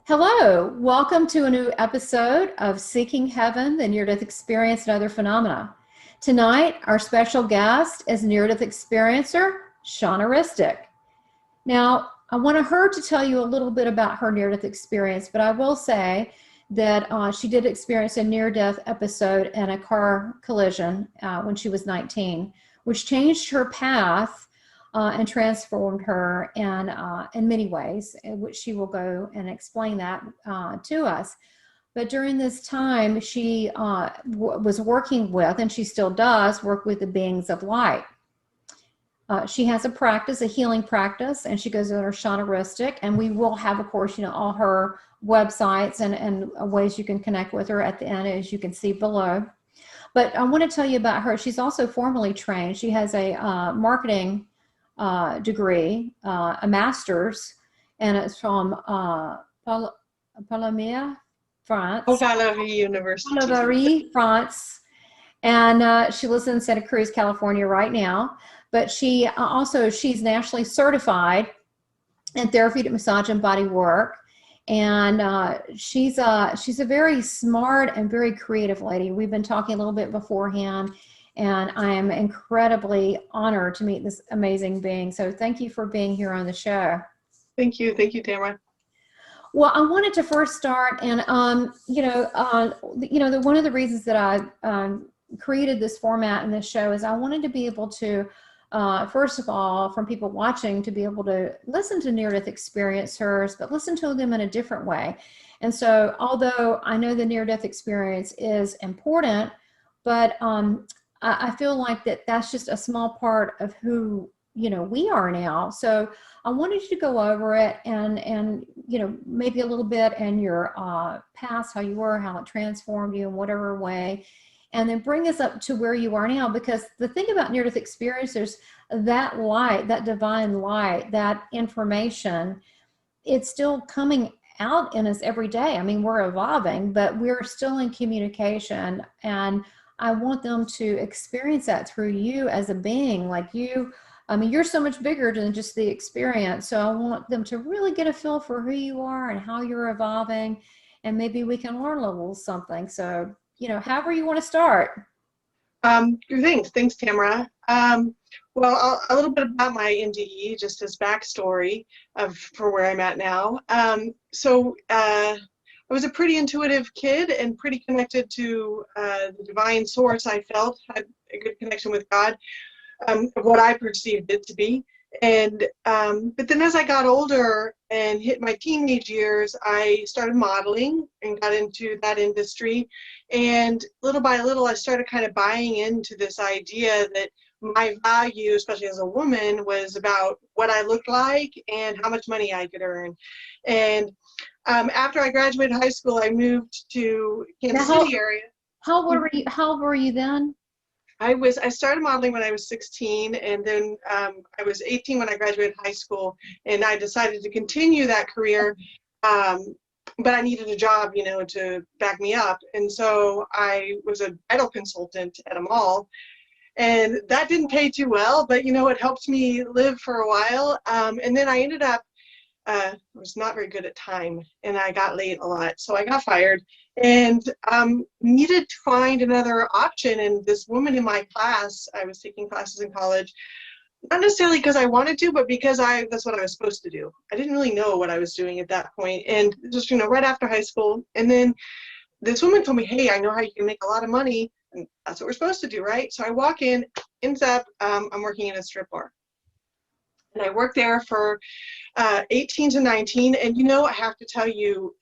Hello, welcome to a new episode of Seeking Heaven, the Near-Death Experience and Other Phenomena. Tonight, our special guest is near-death experiencer, Shawna Ristic. Now, I want her to tell you a little bit about her near-death experience, but I will say that she did experience a near-death episode in a car collision when she was 19, which changed her path and transformed her in many ways, in which she will go and explain that to us. But during this time, she was working with, and she still does, work with the beings of light. She has a practice, a healing practice, and she goes under Shawna Ristic, and we will have, of course, all her websites and ways you can connect with her at the end, as you can see below. But I want to tell you about her. She's also formally trained. She has a marketing degree, a master's, and it's from Palomea, France. Valerie University. Valerie, France. And she lives in Santa Cruz, California right now. But she she's nationally certified in therapeutic massage and body work. And she's a very smart and very creative lady. We've been talking a little bit beforehand, and I am incredibly honored to meet this amazing being. So thank you for being here on the show. Thank you, Tamara. Well, I wanted to first start, and one of the reasons that I created this format in this show is I wanted to be able to, first of all, from people watching, to be able to listen to near-death experiencers, but listen to them in a different way. And so, although I know the near-death experience is important, but I feel like that's just a small part of who we are now. So I wanted you to go over it and maybe a little bit in your past, how you were, how it transformed you in whatever way, and then bring us up to where you are now. Because the thing about near-death experiencers, that light, that divine light, that information, it's still coming out in us every day. I mean, we're evolving, but we're still in communication, and I want them to experience that through you as a being. Like you, I mean, you're so much bigger than just the experience. So I want them to really get a feel for who you are and how you're evolving, and maybe we can learn a little something. So, however you want to start. Thanks, Tamara. Well, a little bit about my NDE, just as backstory for where I'm at now. I was a pretty intuitive kid and pretty connected to the divine source. I felt had a good connection with God, of what I perceived it to be. And but then as I got older and hit my teenage years, I started modeling and got into that industry. And little by little, I started kind of buying into this idea that my value, especially as a woman, was about what I looked like and how much money I could earn. And after I graduated high school, I moved to Kansas City area. How old were you then? I started modeling when I was 16, and then I was 18 when I graduated high school, and I decided to continue that career, but I needed a job, to back me up. And so I was a bridal consultant at a mall, and that didn't pay too well, but it helped me live for a while. And then I ended up, I was not very good at time, and I got late a lot, so I got fired and needed to find another option. And this woman in my class, I was taking classes in college, not necessarily because I wanted to, but because that's what I was supposed to do. I didn't really know what I was doing at that point, and just right after high school. And then this woman told me, hey, I know how you can make a lot of money, and that's what we're supposed to do, right? So I walk in, ends up I'm working in a strip bar. And I worked there for 18 to 19. And I have to tell you,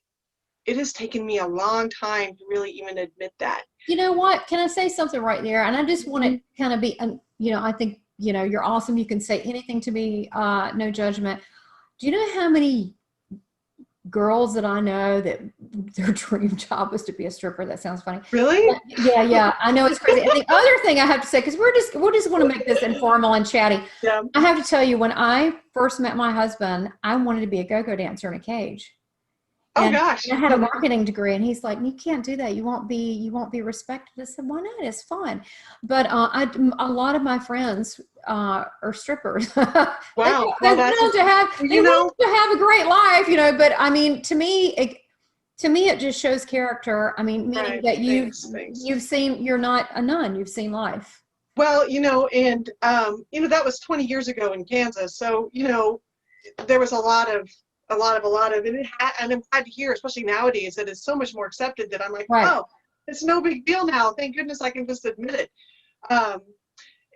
it has taken me a long time to really even admit that. You know what? Can I say something right there? And I just want to kind of be, I think, you're awesome. You can say anything to me, no judgment. Do you know how many girls that I know that their dream job was to be a stripper? That sounds funny. Really? But yeah. I know it's crazy. And the other thing I have to say, because we're just going to make this informal and chatty. Yeah. I have to tell you, when I first met my husband, I wanted to be a go-go dancer in a cage. Oh gosh. And I had a marketing degree, and he's like, "You can't do that. You won't be respected." I said, "Why not? It's fun." But a lot of my friends are strippers. Wow. They Well, went on to have a great life, But I mean, to me, it just shows character. I mean, meaning that you've seen, you're not a nun. You've seen life. Well, and that was 20 years ago in Kansas. So, there was a lot of, and I'm glad to hear, especially nowadays, that it's so much more accepted that I'm like, Right. oh, it's no big deal now. Thank goodness I can just admit it.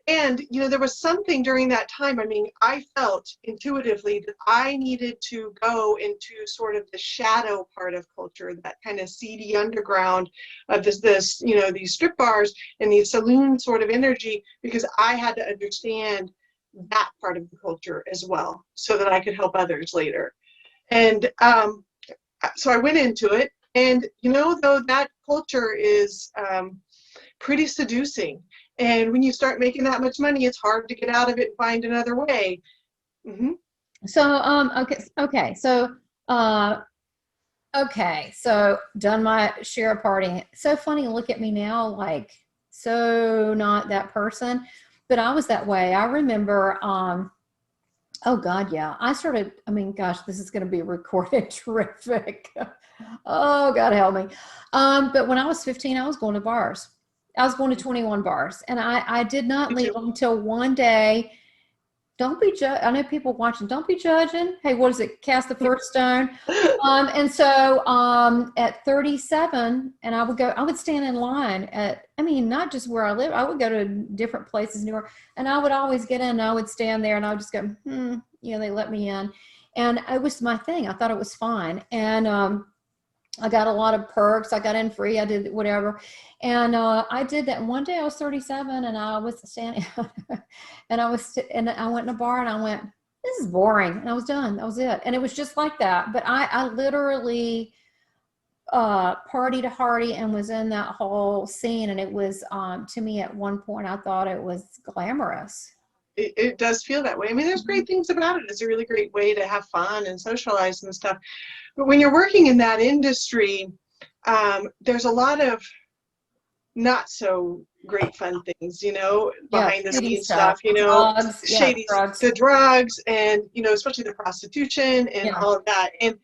And, there was something during that time. I mean, I felt intuitively that I needed to go into sort of the shadow part of culture, that kind of seedy underground of these strip bars and the saloon sort of energy, because I had to understand that part of the culture as well, so that I could help others later. And so I went into it, and, though that culture is pretty seducing. And when you start making that much money, it's hard to get out of it and find another way. Mm-hmm. So done my share of partying. So funny to look at me now, like, so not that person, but I was that way. I remember, oh God, yeah. This is going to be recorded. Terrific. Oh, God help me. But when I was 15, I was going to bars. I was going to 21 bars, and I did not leave them until one day. Don't be I know people watching. Don't be judging. Hey, what is it? Cast the first stone. And so at 37, and I would stand in line not just where I live. I would go to different places in New York, and I would always get in, and I would stand there, and I would just go, they let me in. And it was my thing. I thought it was fine. And I got a lot of perks. I got in free. I did whatever. And I did that. And one day I was 37, and I was standing and I went in a bar, and I went, this is boring. And I was done. That was it. And it was just like that. But I literally partied hardy and was in that whole scene. And it was, to me, at one point, I thought it was glamorous. It does feel that way. I mean, there's great things about it. It's a really great way to have fun and socialize and stuff. But when you're working in that industry, there's a lot of not so great fun things, behind the scenes stuff, drugs, shady, the drugs, and, especially the prostitution and all of that. And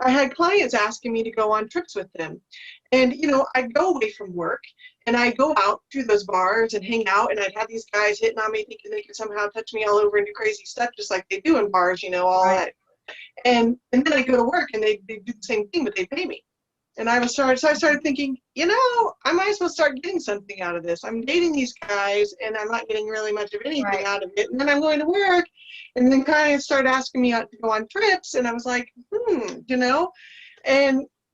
I had clients asking me to go on trips with them. And, I'd go away from work, and I'd go out to those bars and hang out, and I'd have these guys hitting on me thinking they could somehow touch me all over and do crazy stuff just like they do in bars, all that. And then I go to work, and they do the same thing, but they pay me. And I started thinking, I might as well start getting something out of this. I'm dating these guys, and I'm not getting really much of anything out of it. And then I'm going to work, and then kind of started asking me to go on trips, and I was like,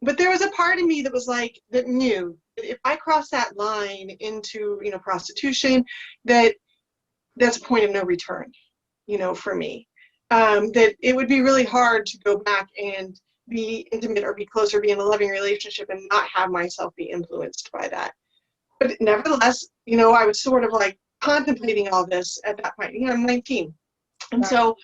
but there was a part of me that was like, that knew that if I cross that line into, prostitution, that's a point of no return, for me. That it would be really hard to go back and be intimate or be close or be in a loving relationship and not have myself be influenced by that. But nevertheless, I was sort of like contemplating all this at that point. I'm 19. And so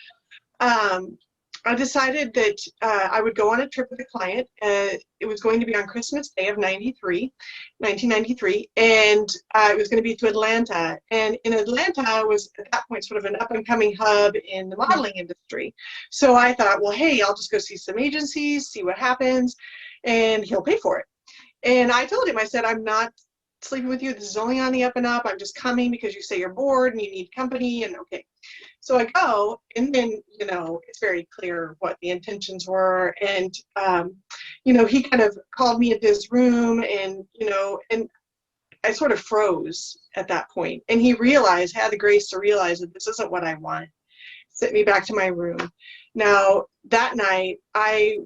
I decided that I would go on a trip with a client. It was going to be on Christmas Day of 1993, and it was going to be to Atlanta. And in Atlanta was at that point sort of an up-and-coming hub in the modeling industry. So I thought, well, hey, I'll just go see some agencies, see what happens, and he'll pay for it. And I told him, I said, I'm not sleeping with you. This is only on the up and up. I'm just coming because you say you're bored and you need company, and okay. So I go, and then, it's very clear what the intentions were. And, he kind of called me into his room, and, and I sort of froze at that point. And he had the grace to realize that this isn't what I want. Sent me back to my room. Now, that night, I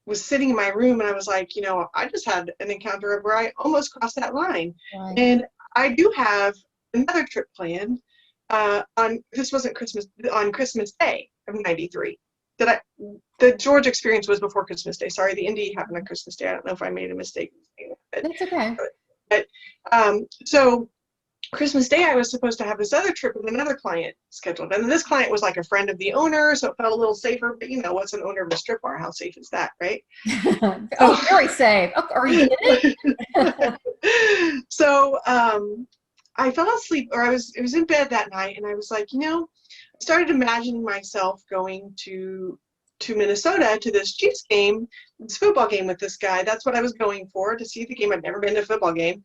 was sitting in my room, and I was like, I just had an encounter where I almost crossed that line. Right. And I do have another trip planned. This wasn't Christmas, on Christmas Day of 93. The Georgia experience was before Christmas Day. Sorry, the NDE happened on Christmas Day. I don't know if I made a mistake. That's okay. But so Christmas Day, I was supposed to have this other trip with another client scheduled. And this client was like a friend of the owner, so it felt a little safer. But you know, what's an owner of a strip bar? How safe is that, right? Oh, very safe. Oh, are you kidding? So I fell asleep, or it was in bed that night, and I was like, you know, I started imagining myself going to Minnesota to this Chiefs game, this football game with this guy. That's what I was going for, to see the game. I'd never been to a football game,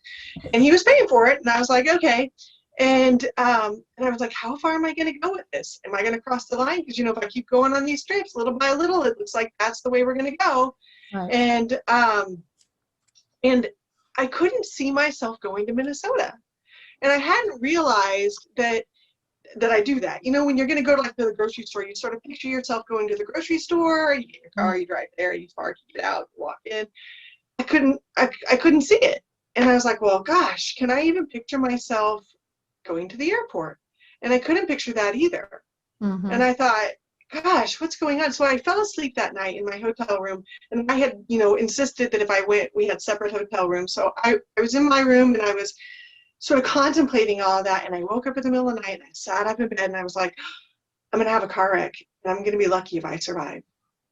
and he was paying for it, and I was like, okay. And I was like, how far am I going to go with this? Am I going to cross the line? Because, you know, if I keep going on these trips little by little, it looks like that's the way we're going to go. Right. And I couldn't see myself going to Minnesota. And I hadn't realized that I do that. You know, when you're going to go to like to the grocery store, you sort of picture yourself going to the grocery store, you get your car, you drive there, you park, you get out, walk in. I couldn't see it. And I was like, well, gosh, can I even picture myself going to the airport? And I couldn't picture that either. Mm-hmm. And I thought, gosh, what's going on? So I fell asleep that night in my hotel room, and I had, you know, insisted that if I went, we had separate hotel rooms. So I was in my room, and I was sort of contemplating all of that, and I woke up in the middle of the night, and I sat up in bed, and I was like, I'm going to have a car wreck, and I'm going to be lucky if I survive.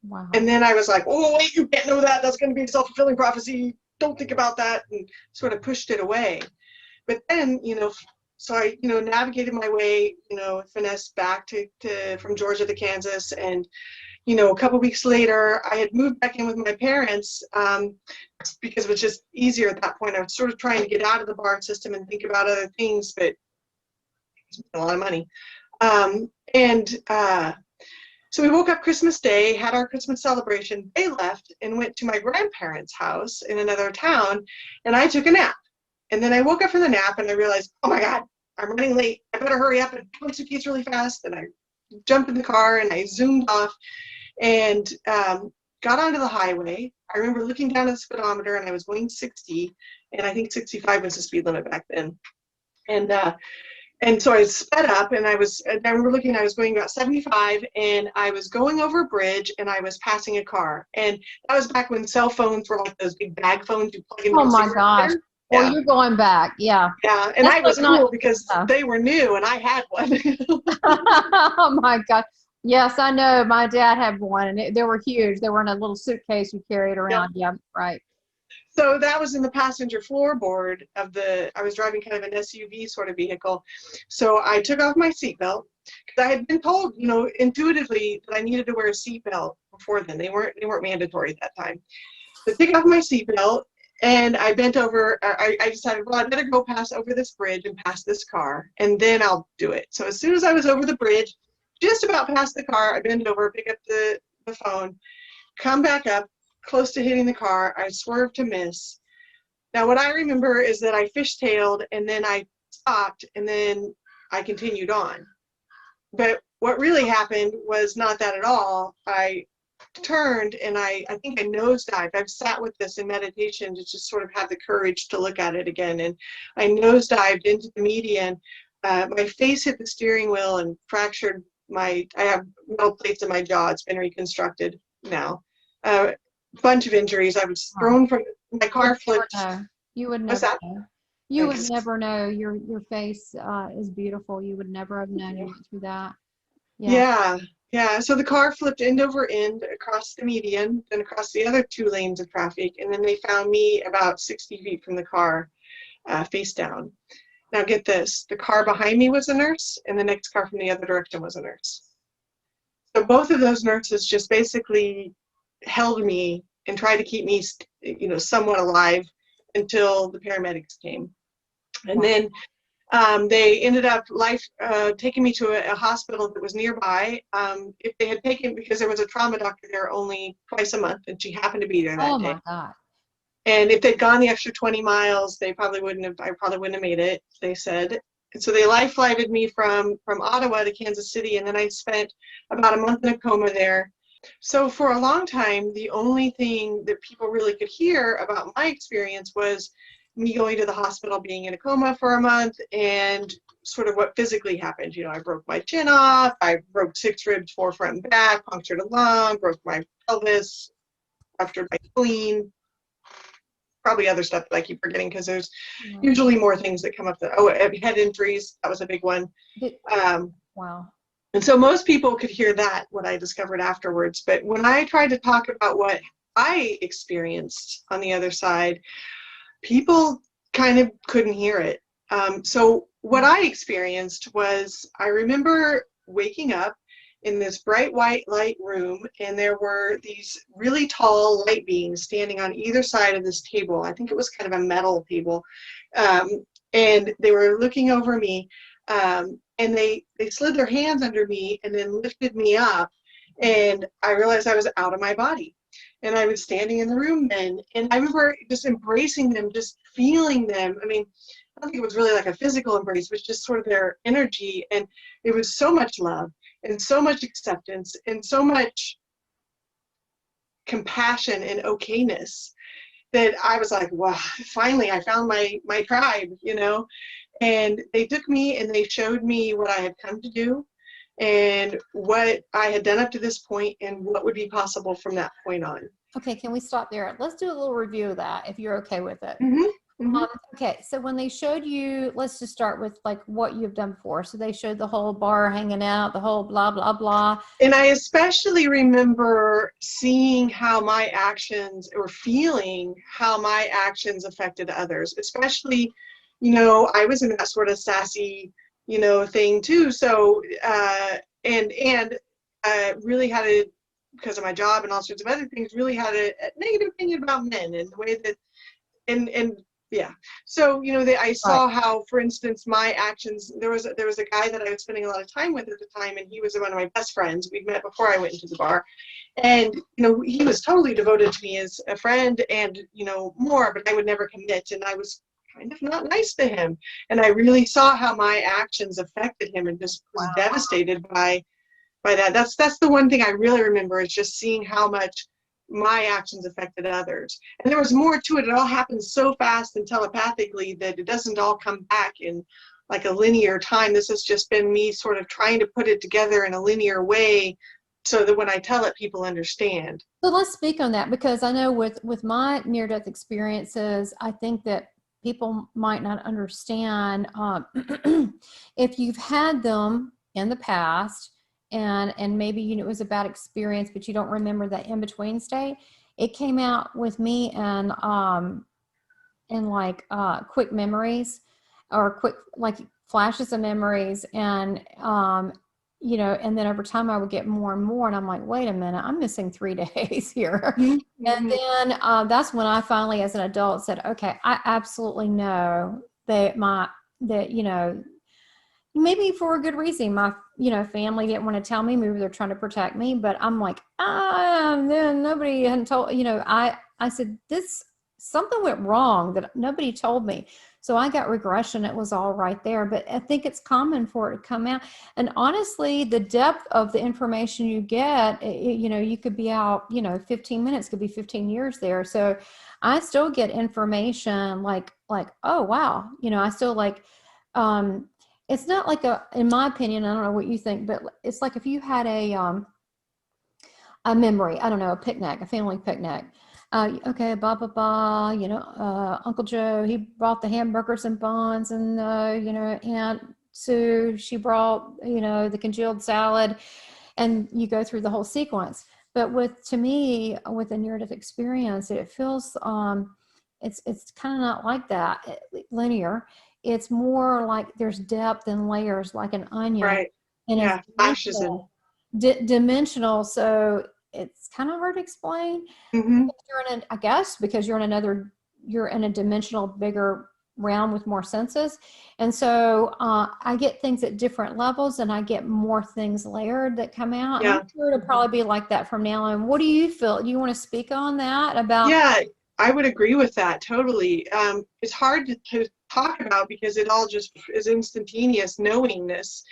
Wow. And then I was like, oh, wait, you can't know that. That's going to be a self-fulfilling prophecy. Don't think about that, and sort of pushed it away. But then, you know, so I, you know, navigated my way, you know, finessed back from Georgia to Kansas. And, you know, a couple weeks later, I had moved back in with my parents because it was just easier at that point. I was sort of trying to get out of the bar system and think about other things, but it's a lot of money. So we woke up Christmas Day, had our Christmas celebration. They left and went to my grandparents' house in another town, and I took a nap. And then I woke up from the nap, and I realized, oh my God, I'm running late. I better hurry up and pack my suitcase really fast. And I jumped in the car, and I zoomed off and got onto the highway. I remember looking down at the speedometer, and I was going 60, and I think 65 was the speed limit back then. And so I sped up, and I remember looking, I was going about 75, and I was going over a bridge, and I was passing a car. And that was back when cell phones were like those big bag phones you plug in. Oh my gosh. Well, yeah. You're going back. Yeah. Yeah. And I was cool because they were new and I had one. Oh my God. Yes, I know. My dad had one, and they were huge. They were in a little suitcase you carried around. Yeah, right. So that was in the passenger floorboard of I was driving kind of an SUV sort of vehicle. So I took off my seatbelt because I had been told, you know, intuitively that I needed to wear a seatbelt before then. They weren't mandatory at that time. So I took off my seatbelt, and I bent over. I decided, well, I better go pass over this bridge and pass this car, and then I'll do it. So as soon as I was over the bridge, just about past the car, I bend over, pick up the phone, come back up, close to hitting the car. I swerved to miss. Now, what I remember is that I fishtailed, and then I stopped, and then I continued on. But what really happened was not that at all. I turned, and I think I nosedived. I've sat with this in meditation to just sort of have the courage to look at it again. And I nosedived into the median. My face hit the steering wheel and fractured I have metal plates in my jaw. It's been reconstructed now. Bunch of injuries. I was thrown from my car. Flipped. You would never know. You would never know. Your face is beautiful. You would never have known you went through that. Yeah. So the car flipped end over end across the median, then across the other 2 lanes of traffic, and then they found me about 60 feet from the car, face down. Now get this: the car behind me was a nurse, and the next car from the other direction was a nurse. So both of those nurses just basically held me and tried to keep me, you know, somewhat alive until the paramedics came. And then they ended up taking me to a hospital that was nearby. If they had taken, because there was a trauma doctor there only twice a month, and she happened to be there that day. Oh my God. And if they'd gone the extra 20 miles, I probably wouldn't have made it, they said. And so they life-flighted me from Ottawa to Kansas City, and then I spent about a month in a coma there. So for a long time, the only thing that people really could hear about my experience was me going to the hospital, being in a coma for a month, and sort of what physically happened. You know, I broke my chin off, I broke 6 ribs, 4 front and back, punctured a lung, broke my pelvis, ruptured my spleen. probably other stuff that I keep forgetting because there's usually more things that come up. Head injuries, that was a big one. Wow. And so most people could hear that, what I discovered afterwards. But when I tried to talk about what I experienced on the other side, people kind of couldn't hear it. So what I experienced was, I remember waking up in this bright white light room, and there were these really tall light beings standing on either side of this table. I think it was kind of a metal table. And they were looking over me, and they slid their hands under me and then lifted me up, and I realized I was out of my body. And I was standing in the room then, and I remember just embracing them, just feeling them. I mean, I don't think it was really like a physical embrace, it was just sort of their energy, and it was so much love and so much acceptance and so much compassion and okayness that I was like, wow, finally I found my tribe, you know. And they took me and they showed me what I had come to do and what I had done up to this point and what would be possible from that point on. Okay, can we stop there? Let's do a little review of that, if you're okay with it. Okay, so when they showed you, let's just start with like what you've done before. So they showed the whole bar hanging out, the whole blah, blah, blah. And I especially remember seeing how my actions, or feeling how my actions affected others, especially, you know, I was in that sort of sassy, you know, thing too. So, and really had a, because of my job and all sorts of other things, really had a negative opinion about men and the way that, and yeah. So, you know, I saw how, for instance, my actions, there was a guy that I was spending a lot of time with at the time, and he was one of my best friends. We'd met before I went into the bar. And, you know, he was totally devoted to me as a friend and, you know, more, but I would never commit. And I was kind of not nice to him. And I really saw how my actions affected him and just was devastated by that. That's the one thing I really remember, is just seeing how much my actions affected others. And there was more to it. It all happened so fast and telepathically that it doesn't all come back in like a linear time. This has just been me sort of trying to put it together in a linear way so that when I tell it, people understand. So let's speak on that, because I know with my near-death experiences, I think that people might not understand if you've had them in the past, and maybe, you know, it was a bad experience, but you don't remember that in-between state. It came out with me and like quick memories, or quick like flashes of memories, and you know, and then over time I would get more and more, and I'm like, wait a minute, I'm missing 3 days here. Mm-hmm. And then that's when I finally, as an adult, said, okay, I absolutely know that you know, maybe for a good reason, my, you know, family didn't want to tell me, maybe they're trying to protect me, but I'm like, then nobody hadn't told, you know, I said, something went wrong that nobody told me. So I got regression. It was all right there, but I think it's common for it to come out. And honestly, the depth of the information you get, you know, you could be out, you know, 15 minutes, could be 15 years there. So I still get information like, oh, wow. You know, I still like, it's not like in my opinion, I don't know what you think, but it's like if you had a memory, I don't know, a picnic, a family picnic. Okay, blah, blah, blah, you know, Uncle Joe, he brought the hamburgers and buns, and, you know, Aunt Sue, she brought, you know, the congealed salad, and you go through the whole sequence. But to me, with a near-death experience, it feels, it's kind of not like that, linear. It's more like there's depth and layers, like an onion. Right. And yeah, flashes in. Dimensional, so it's kind of hard to explain. Mm-hmm. I guess because you're in a dimensional, bigger realm with more senses. And so I get things at different levels, and I get more things layered that come out. Yeah. I'm sure it'll probably be like that from now on. What do you feel? Do you want to speak on that about? Yeah, I would agree with that totally. It's hard to talk about because it all just is instantaneous knowingness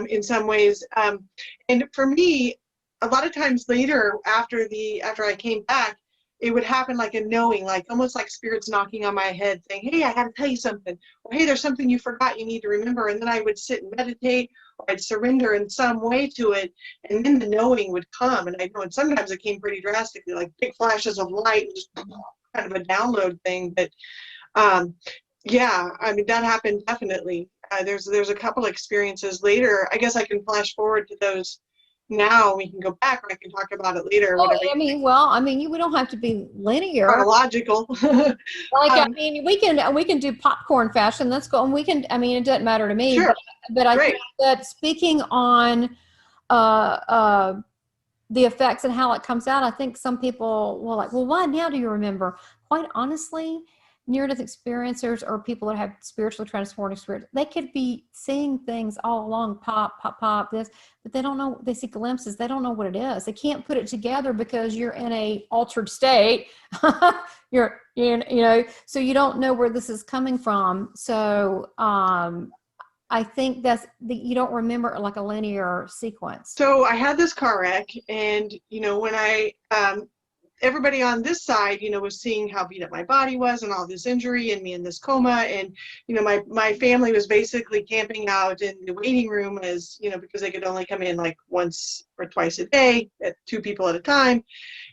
in some ways. And for me, a lot of times later, after I came back, it would happen like a knowing, like almost like spirits knocking on my head saying, hey, I got to tell you something. Or, hey, there's something you forgot you need to remember. And then I would sit and meditate, or I'd surrender in some way to it. And then the knowing would come. And I know, and sometimes it came pretty drastically, like big flashes of light, just, kind of a download thing, but yeah, I mean, that happened definitely. There's a couple experiences later. I guess I can flash forward to those now. We can go back, or I can talk about it later. Oh, Whatever. I mean, we don't have to be linear. Chronological. Like, I mean, we can do popcorn fashion. Let's go, and we can. I mean, it doesn't matter to me. Sure. But I Great. think that speaking on the effects and how it comes out, I think some people will like, well, why now do you remember? Quite honestly, near-death experiencers or people that have spiritually transformed experience, they could be seeing things all along, pop, pop, pop, this, but they don't know, they see glimpses, they don't know what it is. They can't put it together because you're in a altered state. you're, you know, so you don't know where this is coming from. So I think that you don't remember like a linear sequence. So I had this car wreck, and, you know, when everybody on this side, you know, was seeing how beat up my body was and all this injury and me in this coma. And, you know, my family was basically camping out in the waiting room, as, you know, because they could only come in like once or twice a day at 2 people at a time.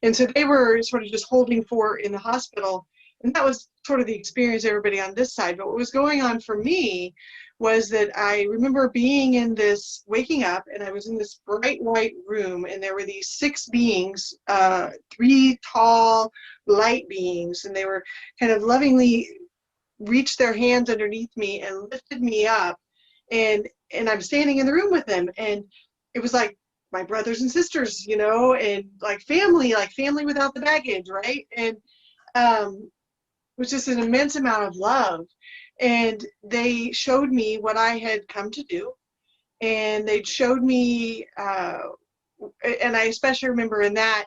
And so they were sort of just holding fort in the hospital. And that was sort of the experience everybody on this side. But what was going on for me was that I remember being in this, waking up, and I was in this bright white room, and there were these 6 beings, 3 tall light beings, and they were kind of lovingly reached their hands underneath me and lifted me up, and I'm standing in the room with them, and it was like my brothers and sisters, you know, and like family without the baggage, right? And it was just an immense amount of love. And they showed me what I had come to do, and they showed me, and I especially remember in that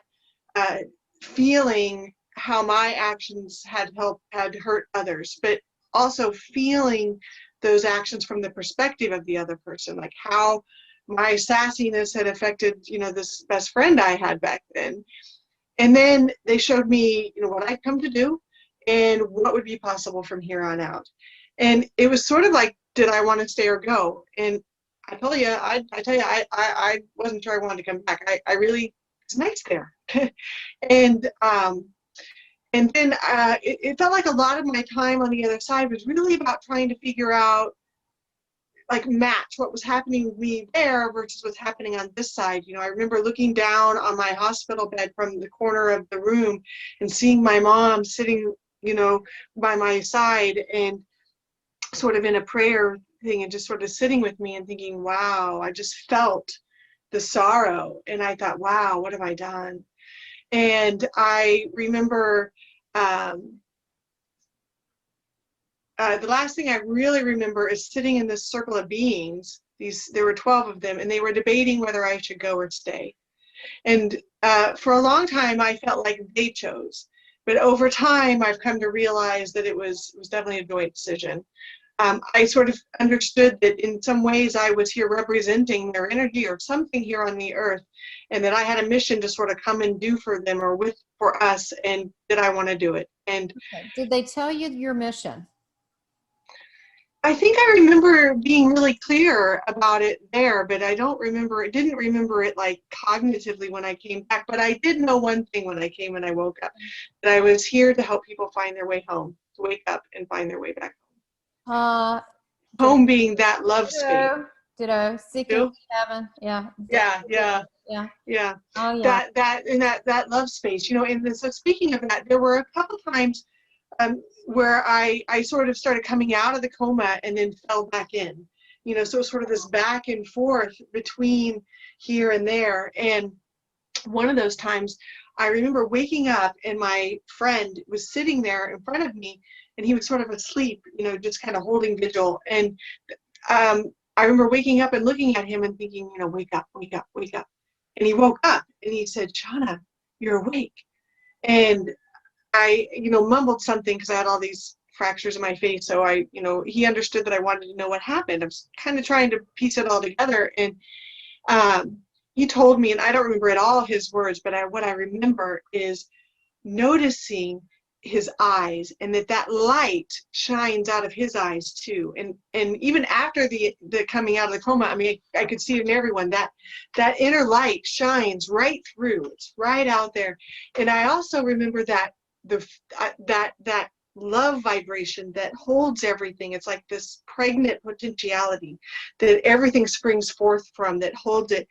feeling how my actions had hurt others, but also feeling those actions from the perspective of the other person, like how my sassiness had affected, you know, this best friend I had back then. And then they showed me, you know, what I'd come to do and what would be possible from here on out. And it was sort of like, did I want to stay or go? And I tell you, I wasn't sure I wanted to come back. I really, it's nice there. And then it felt like a lot of my time on the other side was really about trying to figure out, like, match what was happening with me there versus what's happening on this side. You know, I remember looking down on my hospital bed from the corner of the room and seeing my mom sitting, you know, by my side and sort of in a prayer thing, and just sort of sitting with me and thinking, wow, I just felt the sorrow. And I thought, wow, what have I done? And I remember the last thing I really remember is sitting in this circle of beings. There were 12 of them, and they were debating whether I should go or stay. And for a long time, I felt like they chose. But over time, I've come to realize that it was definitely a joint decision. I sort of understood that in some ways I was here representing their energy or something here on the earth, and that I had a mission to sort of come and do for them or for us, and that I want to do it. And okay. Did they tell you your mission? I think I remember being really clear about it there, but I didn't remember it like cognitively when I came back. But I did know one thing when I came and I woke up, that I was here to help people find their way home, to wake up and find their way back home. Home being that love space. Ditto. Seeking heaven. Yeah. Yeah. Oh yeah. yeah. That love space, you know. And so speaking of that, there were a couple times where I sort of started coming out of the coma and then fell back in, you know, so sort of this back and forth between here and there. And one of those times I remember waking up and my friend was sitting there in front of me, and he was sort of asleep, you know, just kind of holding vigil. And I remember waking up and looking at him and thinking, you know, wake up, wake up, wake up. And he woke up and he said, Shawna, you're awake. And I, you know, mumbled something because I had all these fractures in my face. So he understood that I wanted to know what happened. I was kind of trying to piece it all together. And he told me, and I don't remember at all his words, but what I remember is noticing his eyes, and that light shines out of his eyes too. And even after the coming out of the coma, I mean, I could see it in everyone, that inner light shines right through. It's right out there. And I also remember that that love vibration that holds everything. It's like this pregnant potentiality that everything springs forth from, that holds it,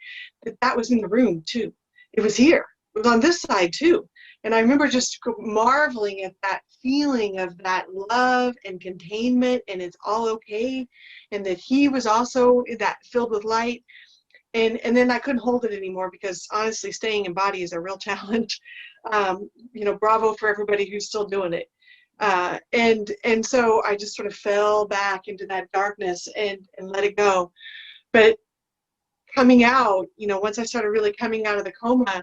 that was in the room too. It was here. It was on this side too. And I remember just marveling at that feeling of that love and containment, and it's all okay, and that he was also that filled with light. And then I couldn't hold it anymore, because honestly, staying in body is a real challenge. Bravo for everybody who's still doing it. And so I just sort of fell back into that darkness and let it go. But coming out, once I started really coming out of the coma,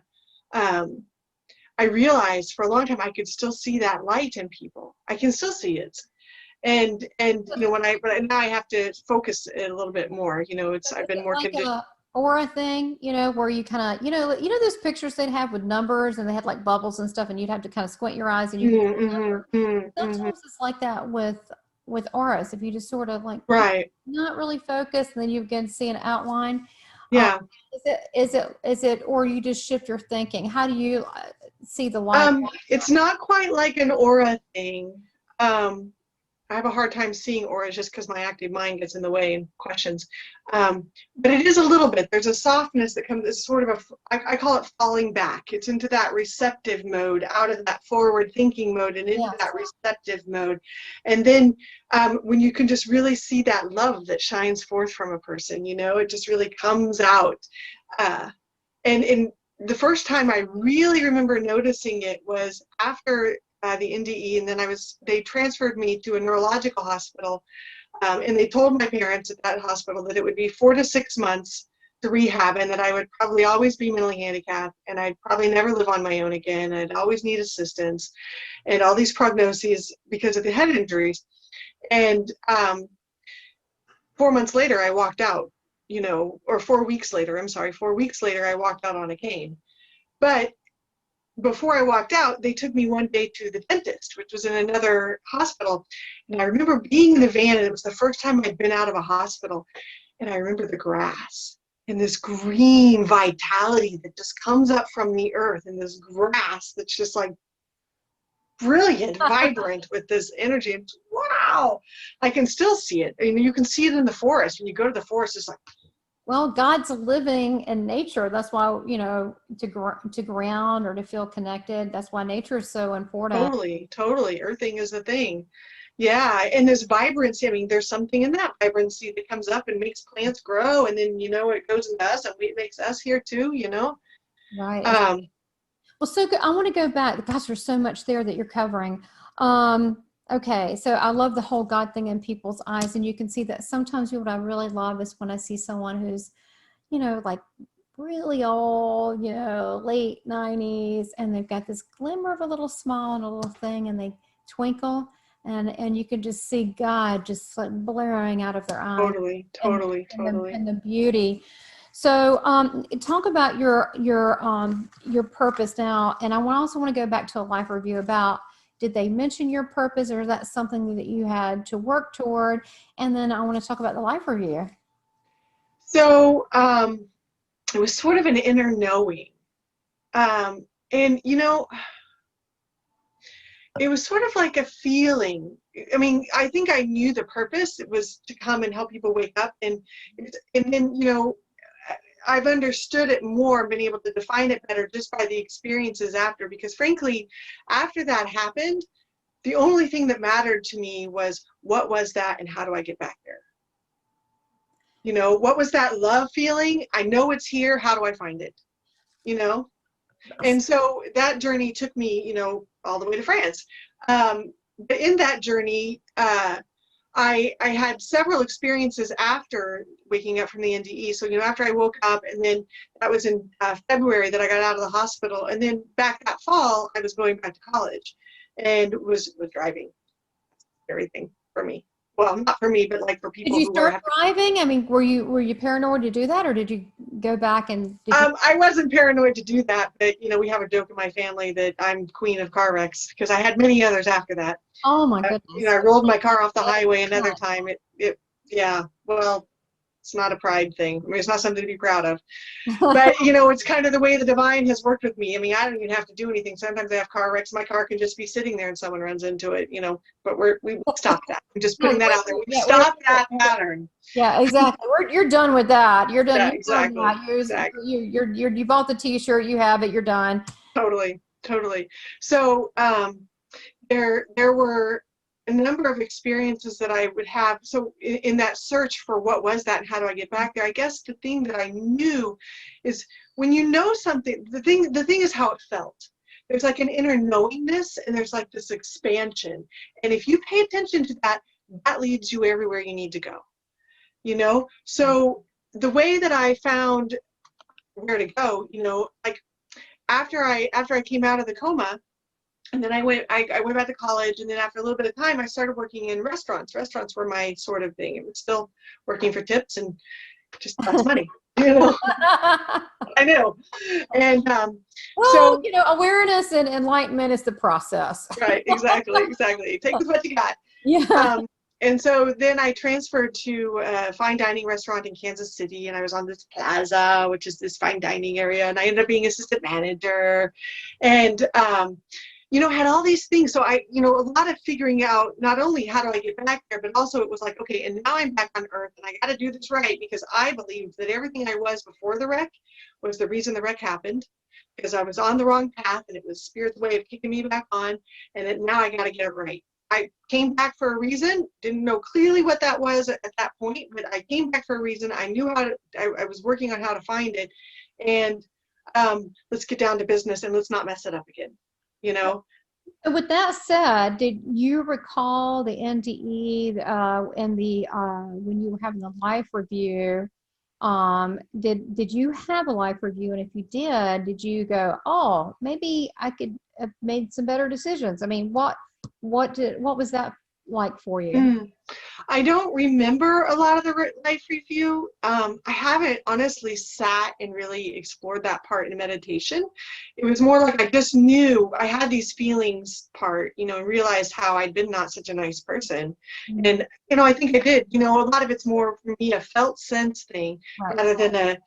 I realized for a long time I could still see that light in people. I can still see it. And but now I have to focus it a little bit more. I've been more like conditioned. a aura thing, where you kind of, those pictures they'd have with numbers, and they had like bubbles and stuff, and you'd have to kind of squint your eyes and sometimes it's like that with auras. If you just sort of like right, not really focused, and then you begin to see an outline. yeah. Is it, or you just shift your thinking? How do you see the light? It's not quite like an aura thing. I have a hard time seeing auras just because my active mind gets in the way and questions. But it is a little bit. There's a softness that comes. It's sort of I call it falling back. It's into that receptive mode, out of that forward thinking mode, and into that receptive mode. And then when you can just really see that love that shines forth from a person, it just really comes out. And the first time I really remember noticing it was after the NDE, and then they transferred me to a neurological hospital, and they told my parents at that hospital that it would be 4 to 6 months to rehab, and that I would probably always be mentally handicapped, and I'd probably never live on my own again, I'd always need assistance, and all these prognoses because of the head injuries. And 4 months later I walked out, or 4 weeks later, I'm sorry, 4 weeks later I walked out on a cane. But before I walked out, they took me one day to the dentist, which was in another hospital. And I remember being in the van, and it was the first time I'd been out of a hospital. And I remember the grass and this green vitality that just comes up from the earth, and this grass that's just like brilliant, vibrant with this energy. And wow, I can still see it. You can see it in the forest. When you go to the forest, it's like, well, God's living in nature. That's why, to ground or to feel connected. That's why nature is so important. Totally. Earthing is the thing. Yeah. And there's vibrancy. There's something in that vibrancy that comes up and makes plants grow. And then, it goes into us, and it makes us here too, Right. Well, so good. I want to go back. Gosh, there's so much there that you're covering. Okay, so I love the whole God thing in people's eyes, and you can see that sometimes what I really love is when I see someone who's, like really old, late 90s, and they've got this glimmer of a little smile and a little thing, and they twinkle, and you can just see God just like blaring out of their eyes. Totally. And the beauty. So talk about your purpose now, and I also want to go back to a life review about, did they mention your purpose, or is that something that you had to work toward? And then I want to talk about the life review. So it was sort of an inner knowing. And, it was sort of like a feeling. I think I knew the purpose. It was to come and help people wake up. And then, I've understood it more, been able to define it better just by the experiences after, because frankly, after that happened, the only thing that mattered to me was, what was that and how do I get back there? What was that love feeling? I know it's here. How do I find it? And so that journey took me, all the way to France. But in that journey, I had several experiences after waking up from the NDE. So, after I woke up, and then that was in February that I got out of the hospital. And then back that fall, I was going back to college and was driving. Everything for me. Well, not for me, but like for people. Did you start driving? Were you paranoid to do that, or did you go back and? I wasn't paranoid to do that, but we have a joke in my family that I'm queen of car wrecks, because I had many others after that. Oh my goodness! I rolled my car off the highway another time. Yeah. Well, It's not a pride thing. I mean, it's not something to be proud of. But, you know, it's kind of the way the divine has worked with me. I mean, I don't even have to do anything. Sometimes I have car wrecks. My car can just be sitting there and someone runs into it, you know. But we stopped that. I'm just putting that out there. We stopped that pattern. Yeah, exactly. You're done with that. You're done. Yeah, You've done exactly. that. Exactly. You bought the T-shirt. You have it. You're done. Totally. So there were a number of experiences that I would have. So in that search for what was that and how do I get back there, I guess the thing that I knew is when you know something, the thing is how it felt. There's like an inner knowingness and there's like this expansion. And if you pay attention to that, that leads you everywhere you need to go, you know? So the way that I found where to go, you know, like after I came out of the coma, and then I went back to college, and then after a little bit of time, I started working in restaurants. Restaurants were my sort of thing. It was still working for tips and just lots of money, you know. I know. And well, so, you know, awareness and enlightenment is the process. right, exactly. Take with what you got. Yeah. And so then I transferred to a fine dining restaurant in Kansas City, and I was on this plaza, which is this fine dining area, and I ended up being assistant manager, and you know, had all these things. So I, you know, a lot of figuring out not only how do I get back there, but also it was like, okay, and now I'm back on earth, and I got to do this right, because I believed that everything I was before the wreck was the reason the wreck happened, because I was on the wrong path, and it was Spirit's way of kicking me back on, and that now I got to get it right. I came back for a reason, didn't know clearly what that was at that point, but I came back for a reason. I knew how to, I was working on how to find it, and let's get down to business and let's not mess it up again, you know? With that said, did you recall the NDE and the when you were having the life review? Did you have a life review? And if you did you go, oh, maybe I could have made some better decisions? I mean, what was that like for you? I don't remember a lot of the life review. I haven't honestly sat and really explored that part in meditation. It was more like I just knew I had these feelings part, you know, and realized how I'd been not such a nice person. And, you know, I think I did, you know, a lot of it's more for me a felt sense thing rather than a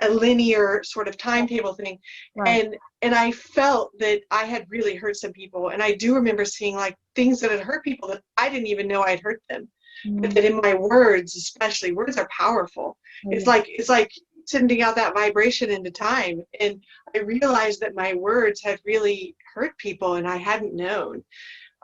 linear sort of timetable thing. And I felt that I had really hurt some people. And I do remember seeing like things that had hurt people that I didn't even know I'd hurt them. But that in my words, especially, words are powerful. It's like sending out that vibration into time. And I realized that my words had really hurt people and I hadn't known.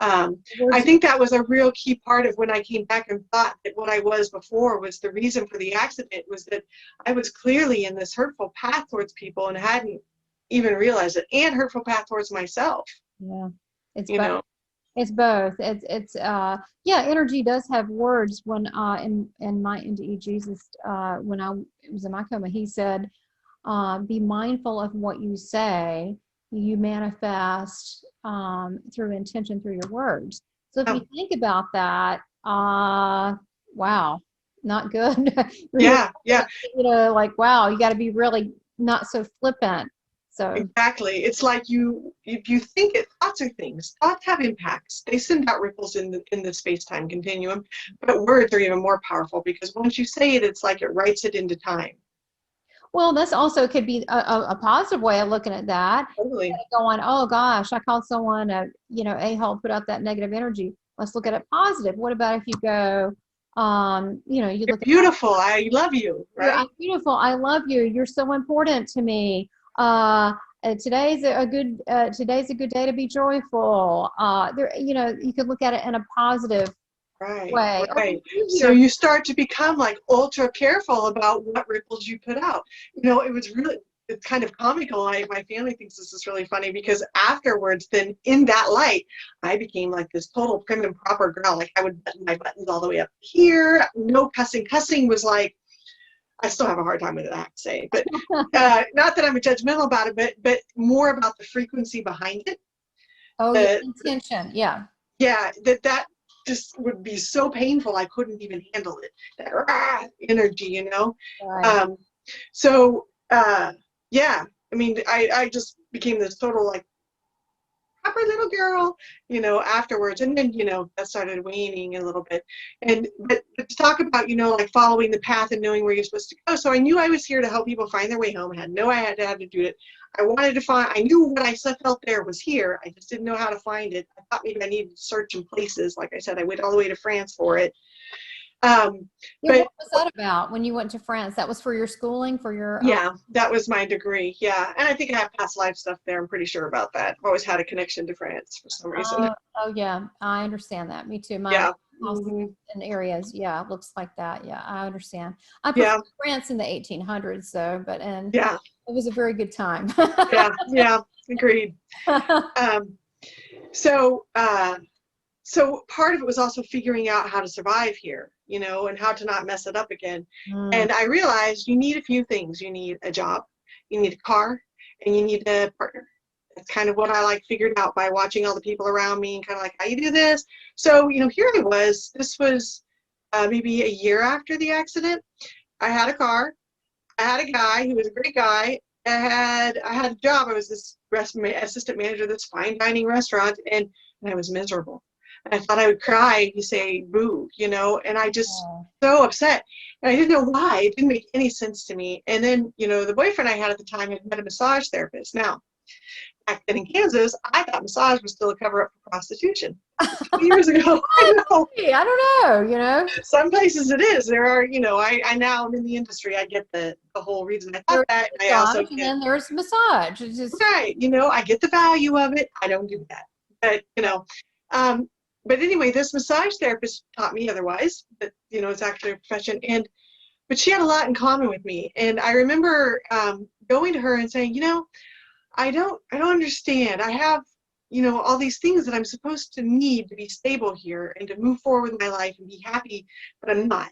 I think that was a real key part of when I came back and thought that what I was before was the reason for the accident, was that I was clearly in this hurtful path towards people and hadn't even realized it, and hurtful path towards myself. Yeah, it's you both. know. It's both. It's yeah, energy does have words. When in my NDE Jesus, when I was in my coma, he said, be mindful of what you say. You manifest through intention, through your words. So if you think about that, wow, not good. Yeah. You know, like, wow, you got to be really not so flippant. So exactly. It's like if you think it, thoughts are things. Thoughts have impacts. They send out ripples in the space-time continuum, but words are even more powerful because once you say it, it's like it writes it into time. well, this also could be a positive way of looking at that. Totally. Going, oh gosh, I called someone a-hole, put out that negative energy. Let's look at it positive. What about if you go, you You're look beautiful. I love you. Right? I'm beautiful. I love you. You're so important to me. Today's a good day to be joyful. You could look at it in a positive way. Right. So you start to become like ultra careful about what ripples you put out. It's kind of comical. My family thinks this is really funny because afterwards, then in that light, I became like this total prim and proper girl. Like I would button my buttons all the way up here. No cussing. Cussing was like, I still have a hard time with it, I have to say. But not that I'm judgmental about it, but more about the frequency behind it. Oh, yeah, intention. Yeah. Yeah, that just would be so painful. I couldn't even handle it. That energy, Right. So, yeah, I mean, I just became this total like proper little girl, afterwards. And then, that started waning a little bit. But to talk about, like following the path and knowing where you're supposed to go. So I knew I was here to help people find their way home. I had to do it. I knew what I felt there was here. I just didn't know how to find it. I thought maybe I needed to search in places. Like I said, I went all the way to France for it. Yeah, what was that about when you went to France? That was for your schooling, for your yeah, that was my degree. Yeah, and I think I have past life stuff there. I'm pretty sure about that. I've always had a connection to France for some reason. Oh yeah, I understand that. Me too. My Yeah. house Mm-hmm. in areas, yeah, looks like that. Yeah, I understand. I Yeah. prefer France in the 1800s, though, and Yeah. it was a very good time. Yeah, agreed. So part of it was also figuring out how to survive here, and how to not mess it up again. And I realized you need a few things. You need a job, you need a car, and you need a partner. That's kind of what I figured out by watching all the people around me and kind of like, how you do this? So, here I was. This was maybe a year after the accident. I had a car. I had a guy who was a great guy. I had a job. I was this assistant manager of this fine dining restaurant, and I was miserable. And I thought I would cry if you say boo, and I just so upset. And I didn't know why. It didn't make any sense to me. And then, the boyfriend I had at the time had met a massage therapist. Now, back then in Kansas, I thought massage was still a cover-up for prostitution. 20 years ago. I know. I don't know, Some places it is. There are, I now am in the industry. I get the whole reason I thought that. And I also get, and then there's massage. It's just right. I get the value of it. I don't do that. But anyway, this massage therapist taught me otherwise, that, it's actually a profession. But she had a lot in common with me. And I remember going to her and saying, I don't understand. I have, all these things that I'm supposed to need to be stable here and to move forward with my life and be happy, but I'm not.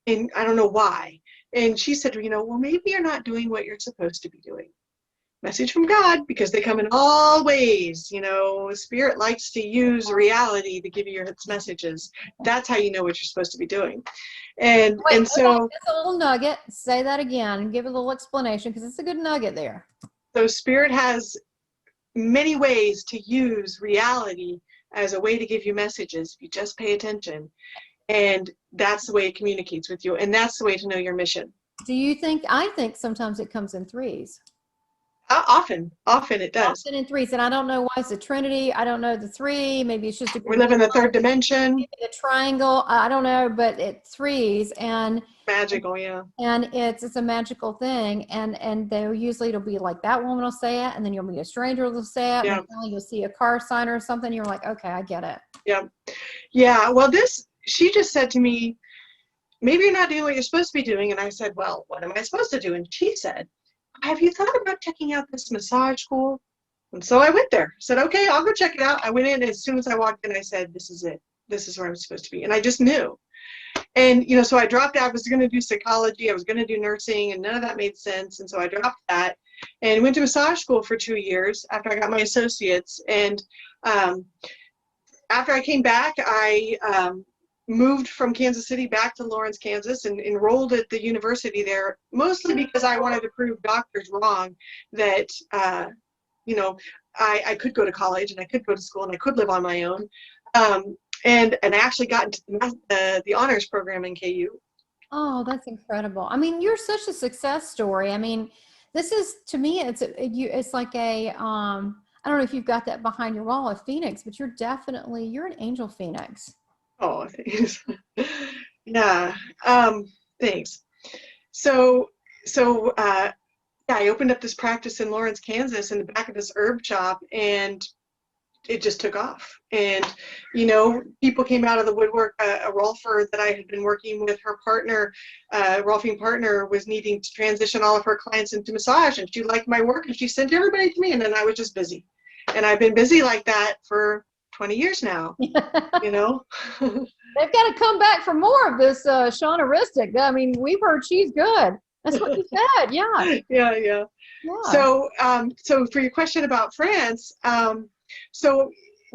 And I don't know why. And she said, well, maybe you're not doing what you're supposed to be doing. Message from God, because they come in all ways. Spirit likes to use reality to give you its messages. That's how you know what you're supposed to be doing. And so that's a little nugget. Say that again and give a little explanation, because it's a good nugget there. So Spirit has many ways to use reality as a way to give you messages if you just pay attention. And that's the way it communicates with you. And that's the way to know your mission. Do you think? I think sometimes it comes in threes. Often it does. Often in threes, and I don't know why it's a trinity. I don't know the three. Maybe it's just we live in the third dimension. Maybe a triangle. I don't know, but it's threes and magical, yeah. And it's a magical thing, and they usually it'll be like that woman will say it, and then you'll meet a stranger who'll say it, and then you'll see a car sign or something. You're like, okay, I get it. Yeah. Well, she just said to me, maybe you're not doing what you're supposed to be doing, and I said, well, what am I supposed to do? And she said, have you thought about checking out this massage school? And so I went there. I said, okay, I'll go check it out. I went in, and as soon as I walked in, I said, this is it. This is where I'm supposed to be. And I just knew. And, so I dropped out. I was going to do psychology. I was going to do nursing, and none of that made sense. And so I dropped that and went to massage school for 2 years after I got my associates. And after I came back, I moved from Kansas City back to Lawrence, Kansas, and enrolled at the university there, mostly because I wanted to prove doctors wrong that, I could go to college and I could go to school and I could live on my own. And I actually got into the honors program in KU. Oh, that's incredible. I mean, you're such a success story. I mean, this is, to me, it's like a, I don't know if you've got that behind your wall, a phoenix, but you're an angel phoenix. Oh, thanks. Yeah. Thanks. So, I opened up this practice in Lawrence, Kansas in the back of this herb shop, and it just took off. And, people came out of the woodwork. A Rolfer that I had been working with, her partner, Rolfing partner, was needing to transition all of her clients into massage, and she liked my work, and she sent everybody to me, and then I was just busy. And I've been busy like that for 20 years now, They've got to come back for more of this Shawna Ristic. I mean, we've heard she's good. That's what you said. Yeah. So for your question about France, so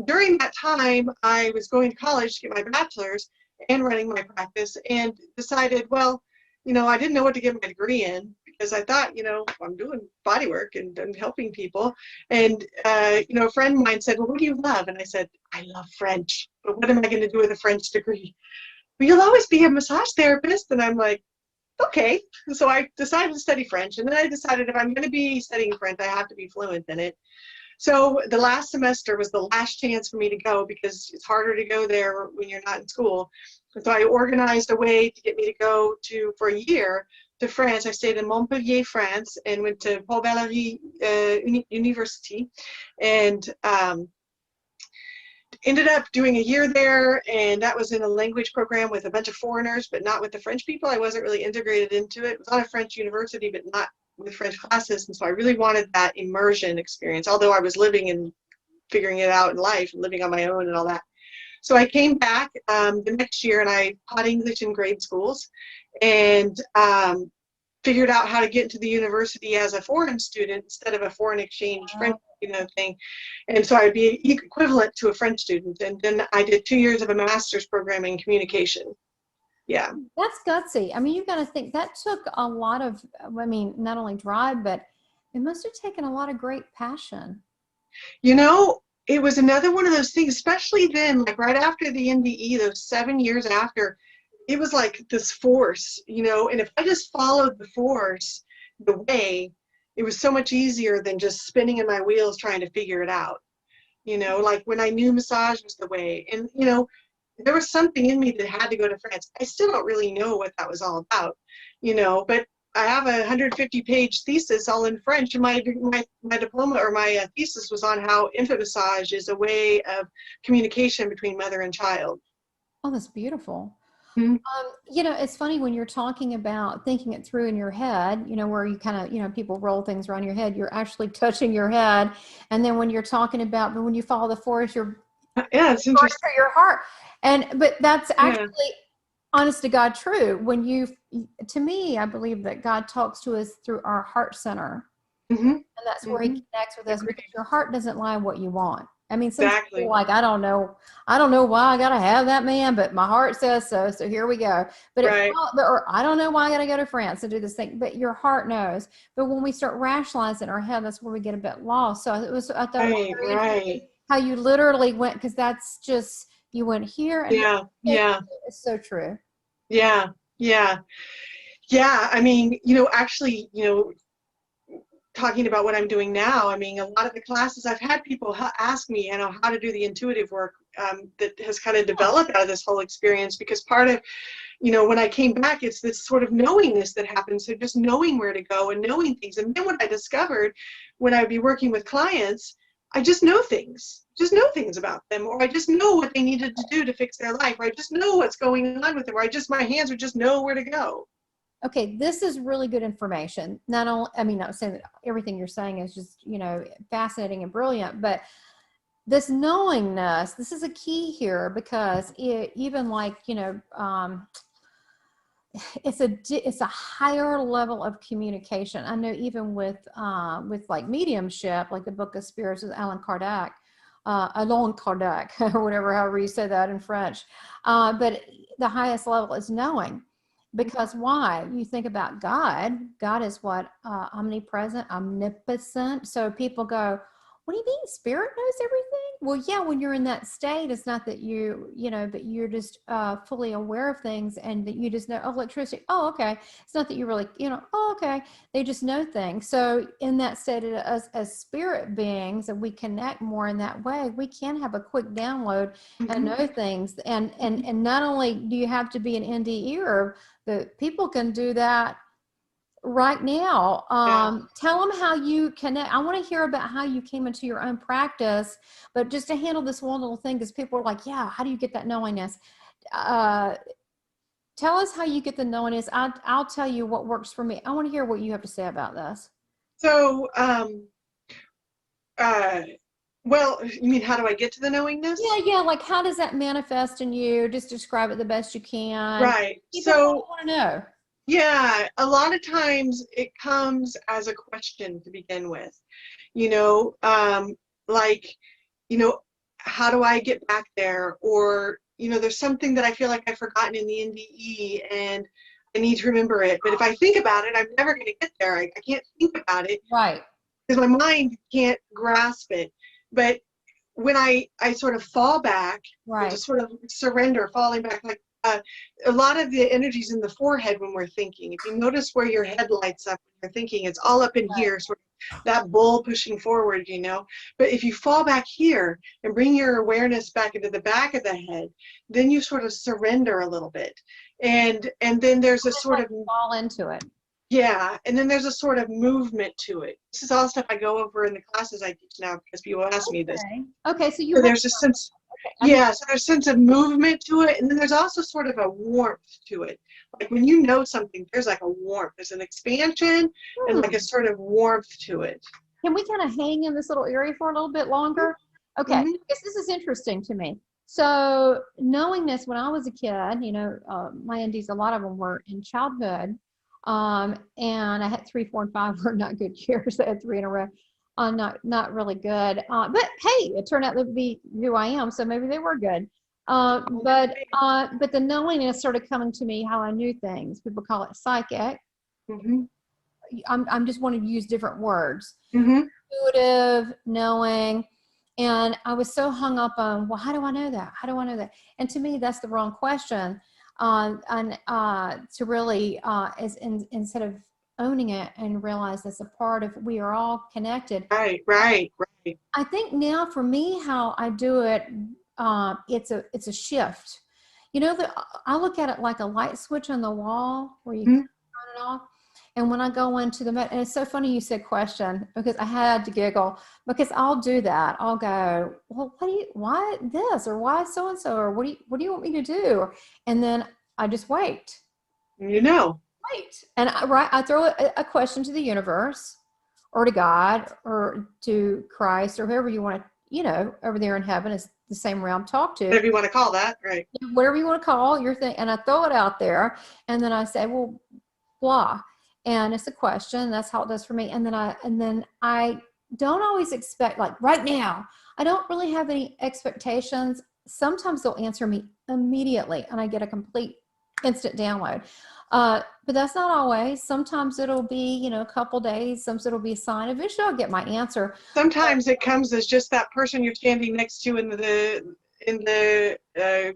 during that time, I was going to college to get my bachelor's and running my practice, and decided, well, I didn't know what to get my degree in, because I thought, I'm doing body work and helping people. And, a friend of mine said, well, what do you love? And I said, I love French, but what am I going to do with a French degree? Well, you'll always be a massage therapist. And I'm like, okay. So I decided to study French. And then I decided if I'm going to be studying French, I have to be fluent in it. So the last semester was the last chance for me to go because it's harder to go there when you're not in school. And so I organized a way to get me to go for a year to France. I stayed in Montpellier, France, and went to Paul Valéry University, and ended up doing a year there. And that was in a language program with a bunch of foreigners, but not with the French people. I wasn't really integrated into it. It was on a French university, but not with French classes. And so I really wanted that immersion experience, although I was living and figuring it out in life and living on my own and all that. So I came back the next year and I taught English in grade schools and figured out how to get into the university as a foreign student instead of a foreign exchange French thing. And so I'd be equivalent to a French student. And then I did 2 years of a master's program in communication. Yeah. That's gutsy. I mean, you got to think that took a lot of, not only drive, but it must have taken a lot of great passion. It was another one of those things, especially then, like right after the NDE, those 7 years after, it was like this force, and if I just followed the force, the way, it was so much easier than just spinning in my wheels trying to figure it out. Like when I knew massage was the way, and, there was something in me that had to go to France. I still don't really know what that was all about, but I have a 150-page thesis all in French, and my diploma or my thesis was on how infant massage is a way of communication between mother and child. Oh, that's beautiful. Mm-hmm. It's funny when you're talking about thinking it through in your head, where you kind of, people roll things around your head, you're actually touching your head. And then when you're talking about, but when you follow the force, you're it's interesting. For your heart. But that's actually honest to God true. To me, I believe that God talks to us through our heart center. Mm-hmm. And that's where he connects with us, because your heart doesn't lie what you want. Some Exactly. people like, I don't know why I got to have that man, but my heart says so. So here we go. But right. or I don't know why I got to go to France to do this thing, but your heart knows. But when we start rationalizing in our head, that's where we get a bit lost. So I thought it was very interesting how you literally went, because that's just, you went here. And it's so true. Yeah. I mean, actually, talking about what I'm doing now, I mean, a lot of the classes I've had people ask me, how to do the intuitive work that has kind of developed out of this whole experience, because part of, when I came back, it's this sort of knowingness that happens. So just knowing where to go and knowing things. And then what I discovered when I would be working with clients, I just know things about them, or I just know what they needed to do to fix their life, or I just know what's going on with them, or my hands would just know where to go. Okay, this is really good information. Not only, not saying that everything you're saying is just, fascinating and brilliant, but this knowingness, this is a key here, because even like, it's a higher level of communication. I know even with like mediumship, like the Book of Spirits with Allan Kardec, or whatever, however you say that in French. But the highest level is knowing. Because why? You think about God. God is what? Omnipresent, omnipotent. So people go, what do you mean spirit knows everything? Well, yeah, when you're in that state, it's not that but you're just fully aware of things, and that you just know, electricity. Oh, okay. It's not that you really, oh, okay. They just know things. So in that state, as spirit beings, and we connect more in that way, we can have a quick download and know things. And not only do you have to be an NDE, but people can do that right now. Tell them how you connect. I want to hear about how you came into your own practice, but just to handle this one little thing, because people are like, yeah, how do you get that knowingness? Tell us how you get the knowingness. I'll tell you what works for me. I want to hear what you have to say about this. So, well, you mean, how do I get to the knowingness? Yeah. Like, how does that manifest in you? Just describe it the best you can. Right. People want to know. Yeah, a lot of times it comes as a question to begin with, how do I get back there? Or, there's something that I feel like I've forgotten in the NDE, and I need to remember it. But if I think about it, I'm never going to get there. I can't think about it Right. because my mind can't grasp it. But when I sort of fall back, Right. just sort of surrender, falling back, like a lot of the energy's in the forehead when we're thinking. If you notice where your head lights up when you're thinking, it's all up in here, sort of that bull pushing forward, you know. But if you fall back here and bring your awareness back into the back of the head, then you sort of surrender a little bit. And then there's a sort of fall into it. yeah, and then there's a sort of movement to it. This is all stuff I go over in the classes I teach now because people ask me this. Okay, so So there's a sense, yeah, so there's a sense of movement to it, and then there's also sort of a warmth to it. Like when you know something, there's like a warmth. There's an expansion and like a sort of warmth to it. Can we kind of hang in this little area for a little bit longer? Okay, because this is interesting to me. So knowing this when I was a kid, you know, my NDEs, a lot of them were in childhood. And I had 3, 4, and 5 were not good years. I had 3 in a row. Not really good. But hey, it turned out to be who I am, so maybe they were good. But the knowingness started coming to me how I knew things. People call it psychic. I'm just wanting to use different words. Intuitive, knowing. And I was so hung up on, well, how do I know that? How do I know that? And to me, that's the wrong question. To really, instead of owning it and realize that's a part of, we are all connected. Right. I think now for me, how I do it, it's a shift. You know, I look at it like a light switch on the wall where you turn it off. And when I go into and it's so funny you said question, because I had to giggle, because I'll do that. I'll go, well, why this, or why so-and-so, or what do you want me to do? And then I just wait. You know. Wait. And I throw a question to the universe, or to God, or to Christ, or whoever you want to, you know, over there in heaven is the same realm, talk to. Whatever you want to call that, right. Whatever you want to call your thing. And I throw it out there, and then I say, well, blah. And it's a question. That's how it does for me. And then I don't always expect, like right now, I don't really have any expectations. Sometimes they'll answer me immediately and I get a complete instant download. But that's not always. Sometimes it'll be, you know, a couple days. Sometimes it'll be a sign. Eventually I'll get my answer. Sometimes it comes as just that person you're standing next to in the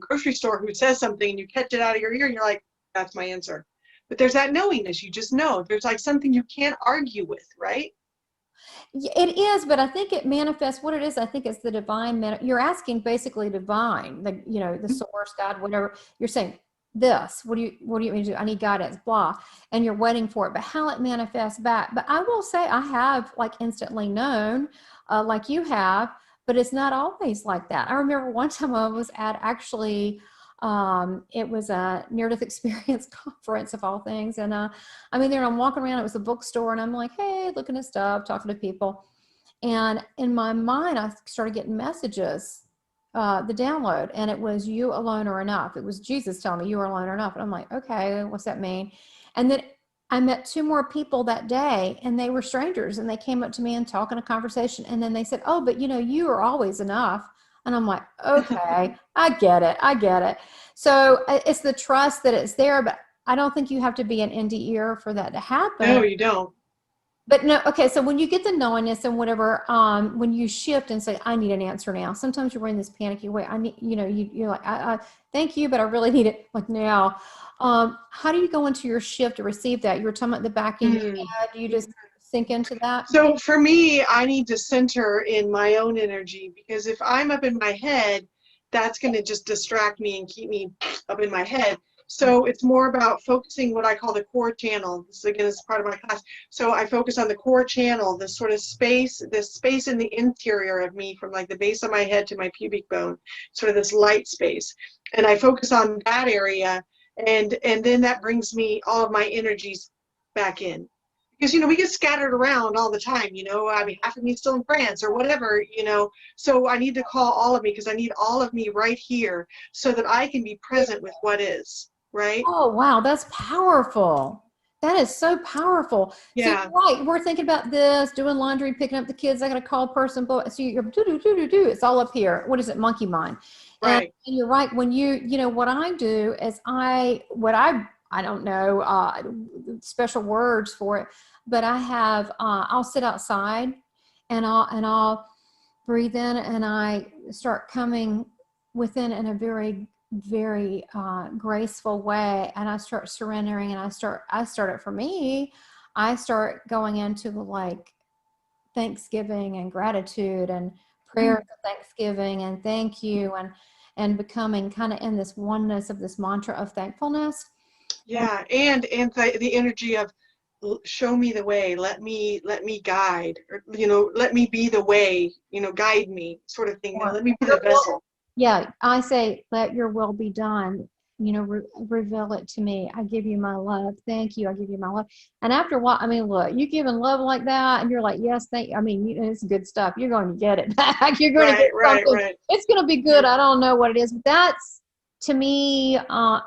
grocery store who says something, and you catch it out of your ear and you're like, that's my answer. But there's that knowingness. You just know. There's like something you can't argue with, right? It is, but I think it manifests what it is. I think it's the divine. You're asking basically divine, the source, God, whatever. You're saying this. What do you want me to do? I need guidance, blah. And you're waiting for it. But how it manifests back. But I will say I have like instantly known, like you have, but it's not always like that. I remember one time I was at actually. It was a near-death experience conference of all things. And I'm in there and I'm walking around. It was a bookstore and I'm like, hey, looking at stuff, talking to people. And in my mind, I started getting messages, the download, and it was you alone are enough. It was Jesus telling me you are alone or enough. And I'm like, okay, what's that mean? And then I met 2 more people that day, and they were strangers, and they came up to me and talking a conversation. And then they said, oh, but you know, you are always enough. And I'm like, okay, I get it. So it's the trust that it's there, but I don't think you have to be an NDE for that to happen. No, you don't. But no, okay, so when you get the knowingness and whatever, when you shift and say, I need an answer now, sometimes you're in this panicky way. I need, you know, you're like, I thank you, but I really need it like now. How do you go into your shift to receive that? You were talking about the back end of your head. Do you just sink into that? So for me, I need to center in my own energy, because if I'm up in my head, that's going to just distract me and keep me up in my head. So it's more about focusing what I call the core channel. This again is part of my class. So I focus on the core channel, this sort of space, this space in the interior of me from like the base of my head to my pubic bone, sort of this light space. And I focus on that area, and then that brings me all of my energies back in. Because, you know, we get scattered around all the time, you know, I mean, half of me still in France or whatever, you know, so I need to call all of me, because I need all of me right here so that I can be present with what is, right? Oh, wow, that's powerful. That is so powerful. Yeah. So, right, we're thinking about this, doing laundry, picking up the kids, I got to call a person, so you're do, it's all up here. What is it, monkey mind? Right. And you're right, when you know, what I do is what I I don't know, special words for it, but I have, I'll sit outside and I'll breathe in, and I start coming within in a very, very graceful way, and I start surrendering, and I start it for me. I start going into like Thanksgiving and gratitude and prayer of Thanksgiving and thank you, and becoming kind of in this oneness of this mantra of thankfulness. Yeah, and the energy of show me the way, let me guide, or let me be the way, guide me, sort of thing. Let me be the vessel. Yeah, I say, let your will be done. Reveal it to me. I give you my love. Thank you. I give you my love. And after a while, I mean, look, you giving love like that, and you're like, yes, thank you. I mean, it's good stuff. You're going to get it back. You're going to get something. Right. It's going to be good. I don't know what it is, but that's, to me, a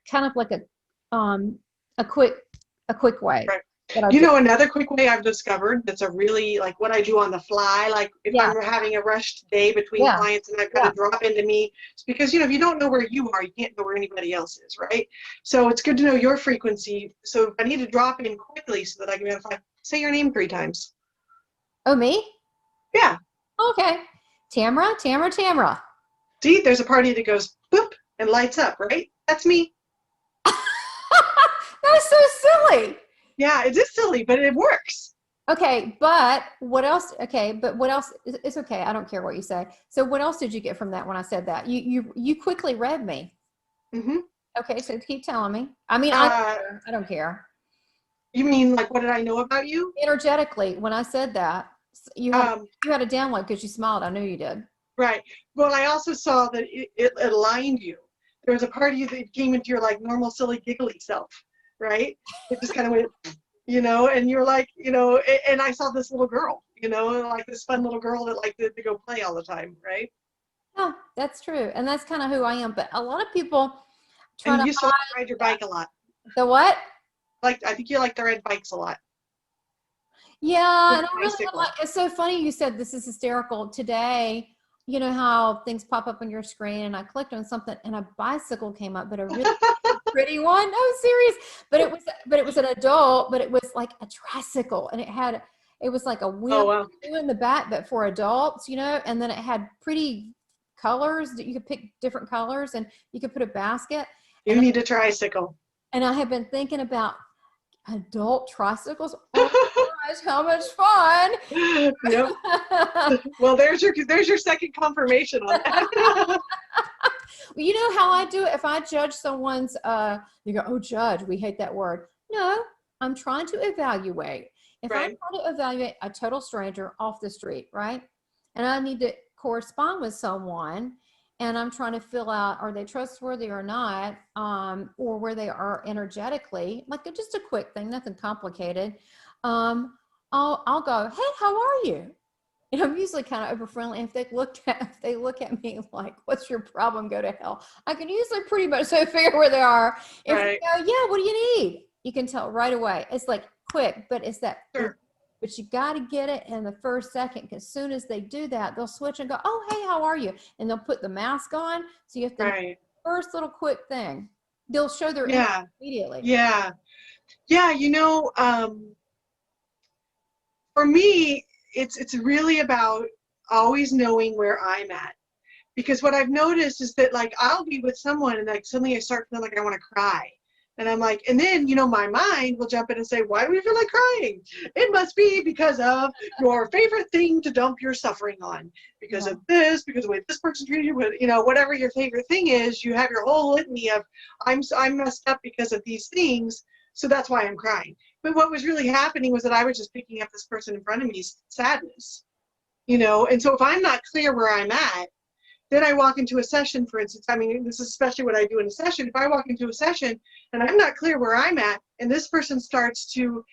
kind of like a quick way. Right. Another quick way I've discovered that's a really, like, what I do on the fly, like if I'm having a rushed day between clients and I've got to drop into me, it's because, if you don't know where you are, you can't know where anybody else is, right? So it's good to know your frequency. So if I need to drop in quickly so that I can identify, say your name 3 times. Oh, me? Yeah. Okay. Tamara. See, there's a party that goes boop and lights up, right? That's me. That's so silly. Yeah, it is silly, but it works. Okay, but what else? Okay, but what else? It's okay. I don't care what you say. So what else did you get from that when I said that? You quickly read me. Mm-hmm. Okay, so keep telling me. I mean, I don't care. You mean, like, what did I know about you? Energetically, when I said that, you had a download because you smiled. I knew you did. Right. Well, I also saw that it aligned you. There was a part of you that came into your, like, normal, silly, giggly self, right? It just kind of went, and you're like, and I saw this little girl, like this fun little girl that liked to go play all the time, right? Yeah, that's true. And that's kind of who I am. But a lot of people try and to you used to ride your bike a lot. The what? I think you like to ride bikes a lot. Yeah, and I really like, it's so funny you said this is hysterical. Today, you know how things pop up on your screen, and I clicked on something and a bicycle came up, but a really pretty one. No, serious. But it was an adult, but it was like a tricycle, and it was like a wheel in the back, but for adults, and then it had pretty colors that you could pick different colors, and you could put a basket. You need a tricycle. And I have been thinking about adult tricycles. Oh my gosh, how much fun! Yep. Well, there's your second confirmation on that. Well, you know how I do it? If I judge someone's, you go, oh, judge, we hate that word. No, I'm trying to evaluate. If I'm trying to evaluate a total stranger off the street, right? And I need to correspond with someone, and I'm trying to fill out, are they trustworthy or not, or where they are energetically, like just a quick thing, nothing complicated. I'll go, hey, how are you? And I'm usually kind of over friendly. If they look at me like, what's your problem? Go to hell. I can usually pretty much figure where they are. If they go, yeah, what do you need? You can tell right away. It's like quick, but it's that. Sure. But you got to get it in the first second, because as soon as they do that, they'll switch and go, oh, hey, how are you? And they'll put the mask on. So you have to first little quick thing. They'll show their interest immediately. Yeah. Yeah. For me, it's really about always knowing where I'm at. Because what I've noticed is that, like, I'll be with someone and, like, suddenly I start feeling like I want to cry. And I'm like, and then, my mind will jump in and say, why do we feel like crying? It must be because of your favorite thing to dump your suffering on. Because of this, because of the way this person treated you, whatever your favorite thing is, you have your whole litany of, I'm messed up because of these things, so that's why I'm crying. But what was really happening was that I was just picking up this person in front of me's sadness, and so if I'm not clear where I'm at, then I walk into a session, for instance. I mean, this is especially what I do in a session. If I walk into a session and I'm not clear where I'm at, and this person starts to,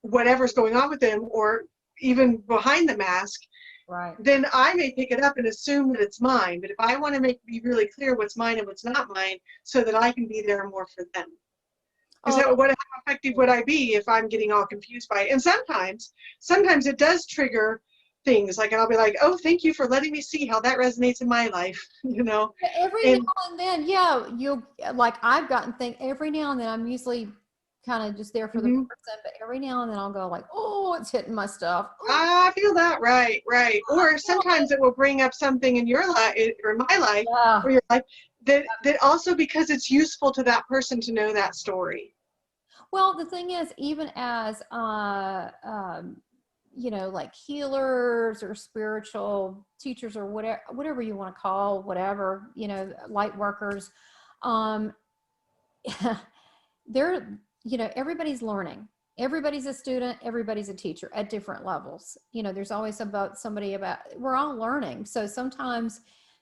whatever's going on with them, or even behind the mask, then I may pick it up and assume that it's mine. But if I want to be really clear what's mine and what's not mine, so that I can be there more for them. Because how effective would I be if I'm getting all confused by it? And sometimes it does trigger things. Like, and I'll be like, oh, thank you for letting me see how that resonates in my life, you know. Every And now and then, yeah, you'll, like, I've gotten things every now and then. I'm usually kind of just there for the mhm. person, but every now and then I'll go like, oh, it's hitting my stuff. Oh, I feel that, right. Or sometimes it will bring up something in your life or in my life yeah. or your life that also because it's useful to that person to know that story. Well, the thing is, even as you know, like healers or spiritual teachers or whatever you want to call, whatever, you know, light workers, um, they're, you know, everybody's learning. Everybody's a student, everybody's a teacher at different levels. You know, there's always we're all learning. So sometimes,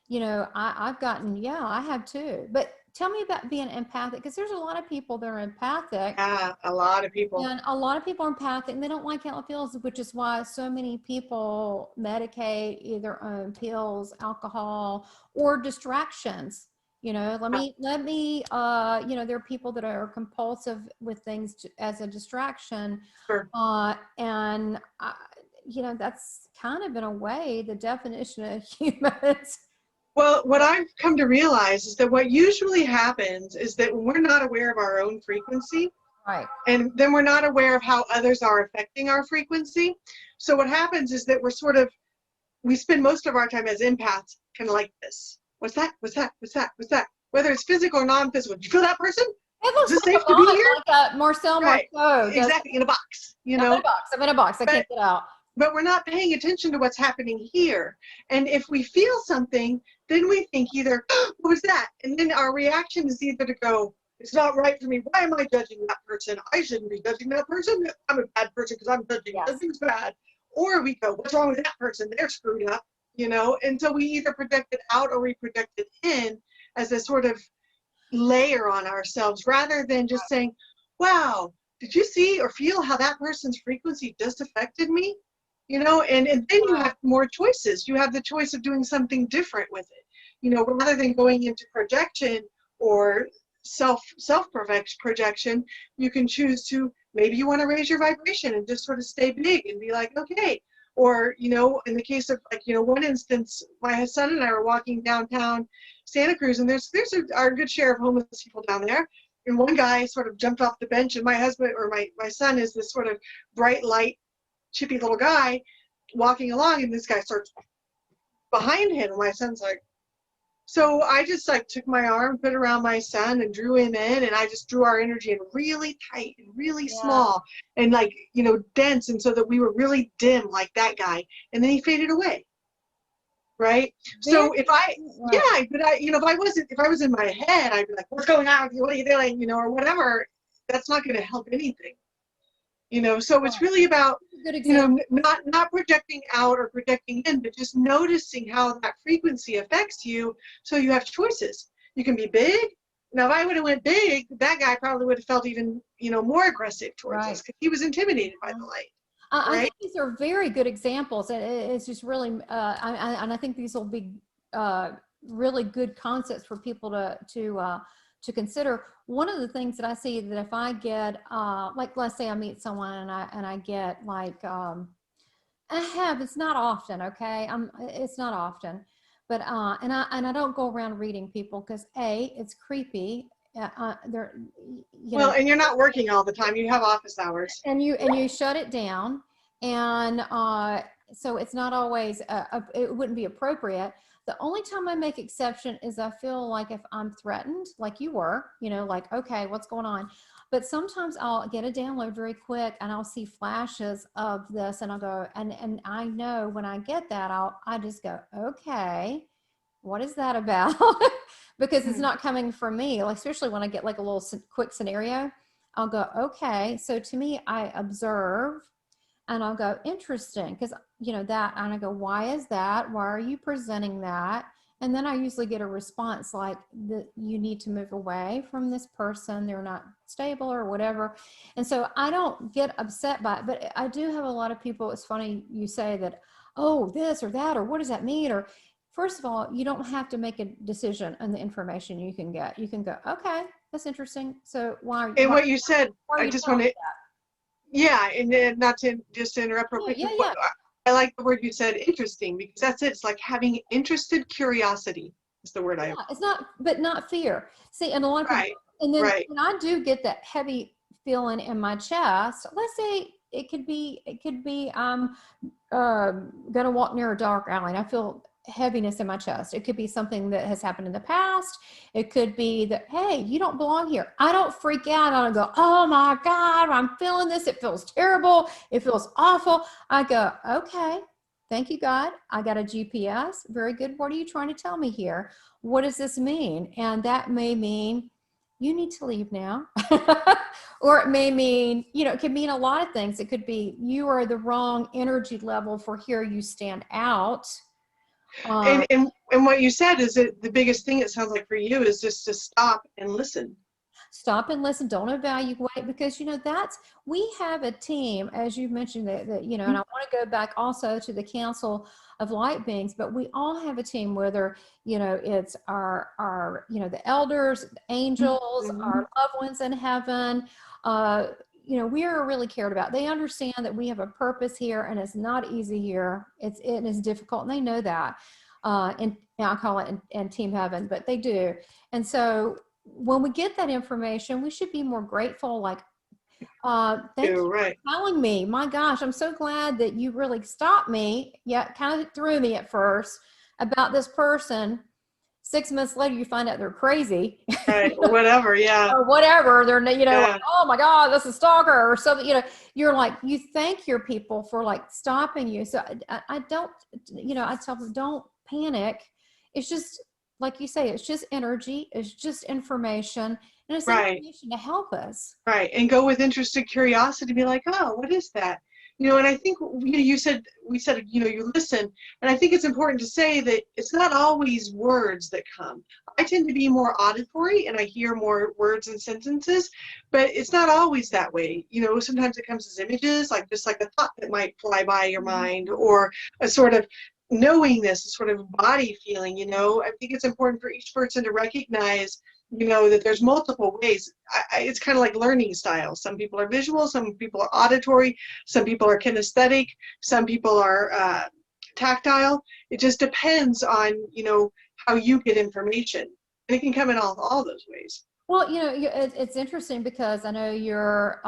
you know, I've gotten, yeah, I have too. But tell me about being empathic, because there's a lot of people that are empathic. Yeah, a lot of people. And a lot of people are empathic and they don't like how it feels, which is why so many people medicate either on pills, alcohol, or distractions. You know, let me, you know, there are people that are compulsive with things as a distraction. Sure. And, you know, that's kind of in a way the definition of humans. Well, what I've come to realize is that what usually happens is that when we're not aware of our own frequency, Right. and then we're not aware of how others are affecting our frequency. So what happens is that we spend most of our time as empaths kind of like this. What's that? What's that? What's that? What's that? Whether it's physical or non-physical. Do you feel that person? It Is looks it like safe a to be box, here? like Marcel Right. Marceau. Exactly. In a box, you I'm know? in a box. I'm in a box. I can't get out. But we're not paying attention to what's happening here. And if we feel something, then we think either, oh, what was that? And then our reaction is either to go, it's not right for me. Why am I judging that person? I shouldn't be judging that person. I'm a bad person because I'm judging. Yes. Everything's bad. Or we go, what's wrong with that person? They're screwed up, you know? And so we either project it out or we project it in as a sort of layer on ourselves rather than just saying, wow, did you see or feel how that person's frequency just affected me? You know, and then you have more choices. You have the choice of doing something different with it, you know, rather than going into projection or self projection. You can choose to, maybe you want to raise your vibration and just sort of stay big and be like, okay. Or, you know, in the case of, like, you know, one instance, my son and I were walking downtown Santa Cruz, and there's our good share of homeless people down there. And one guy sort of jumped off the bench, and my husband, or my son, is this sort of bright light, chippy little guy walking along, and this guy starts behind him, and my son's like, so I just like took my arm, put it around my son, and drew him in, and I just drew our energy in really tight and really small and, like, you know, dense, and so that we were really dim like that guy, and then he faded away. Right. So if I, yeah, but I, you know, if I was in my head, I'd be like, what's going on with you? What are you doing? You know, or whatever. That's not going to help anything. You know, so it's really about, you know, not projecting out or projecting in, but just noticing how that frequency affects you. So you have choices. You can be big. Now, if I would have went big, that guy probably would have felt even, you know, more aggressive towards us because he was intimidated by the light. I think these are very good examples. It's just really, and I think these will be really good concepts for people to consider. One of the things that I see that if I get, like, let's say I meet someone and I get like, it's not often, okay? It's not often, but and I don't go around reading people because it's creepy. They're, you know, and you're not working all the time. You have office hours. And you shut it down, and so it's not always it wouldn't be appropriate. The only time I make exception is I feel like if I'm threatened, like you were, you know, like, okay, what's going on? But sometimes I'll get a download very quick and I'll see flashes of this and I'll go, and I know when I get that, I just go, okay, what is that about? Because it's not coming from me, like, especially when I get like a little quick scenario, I'll go, okay. So to me, I observe and I'll go, interesting. Because, you know, that, and I go, why is that? Why are you presenting that? And then I usually get a response like, you need to move away from this person. They're not stable or whatever. And so I don't get upset by it, but I do have a lot of people. It's funny you say that, oh, this or that, or what does that mean? Or, first of all, you don't have to make a decision on the information you can get. You can go, okay, that's interesting. So why are you? And what you said, I just want to, that? and not to just interrupt real quick. Yeah. I like the word you said, interesting, because that's it. It's like having interested curiosity is the word I. Yeah, it's not, but not fear. See, and a lot of people, Right, and then right. when I do get that heavy feeling in my chest, let's say it could be I'm gonna walk near a dark alley and I feel heaviness in my chest. It could be something that has happened in the past. It could be that, hey, you don't belong here. I don't freak out. I don't go, oh my God, I'm feeling this. It feels terrible. It feels awful. I go, okay, thank you, God. I got a GPS. Very good. What are you trying to tell me here? What does this mean? And that may mean you need to leave now. Or it may mean, you know, it could mean a lot of things. It could be you are the wrong energy level for here you stand out. And what you said is that the biggest thing, it sounds like, for you is just to stop and listen. Stop and listen. Don't evaluate, because, you know, we have a team, as you mentioned, that, you know, and I want to go back also to the Council of Light Beings, but we all have a team, whether, you know, it's you know, the elders, the angels, our loved ones in heaven, you know, we are really cared about. They understand that we have a purpose here, and it's not easy here. It is difficult, and they know that. And I call it in Team Heaven, but they do. And so when we get that information, we should be more grateful. Like, thank you Right. for telling me. My gosh, I'm so glad that you really stopped me. Yeah, kind of threw me at first about this person. 6 months later, you find out they're crazy. Right. Or whatever. Yeah. Or whatever. They're, you know, Yeah. like, oh my God, that's a stalker or something. You know, you're like, you thank your people for like stopping you. So I don't, you know, I tell them, don't panic. It's just, like you say, it's just energy. It's just information. And it's Right. information to help us. Right. And go with interested curiosity, be like, oh, what is that? You know, and I think you said, we said, you know, you listen. And I think it's important to say that it's not always words that come. I tend to be more auditory and I hear more words and sentences, but it's not always that way. You know, sometimes it comes as images, like just like a thought that might fly by your mind, or a sort of knowingness, a sort of body feeling, you know. I think it's important for each person to recognize, you know, that there's multiple ways. It's kind of like learning styles. Some people are visual, some people are auditory, some people are kinesthetic, some people are tactile. It just depends on, you know, how you get information. And it can come in all those ways. Well, you know, it's interesting because I know you're,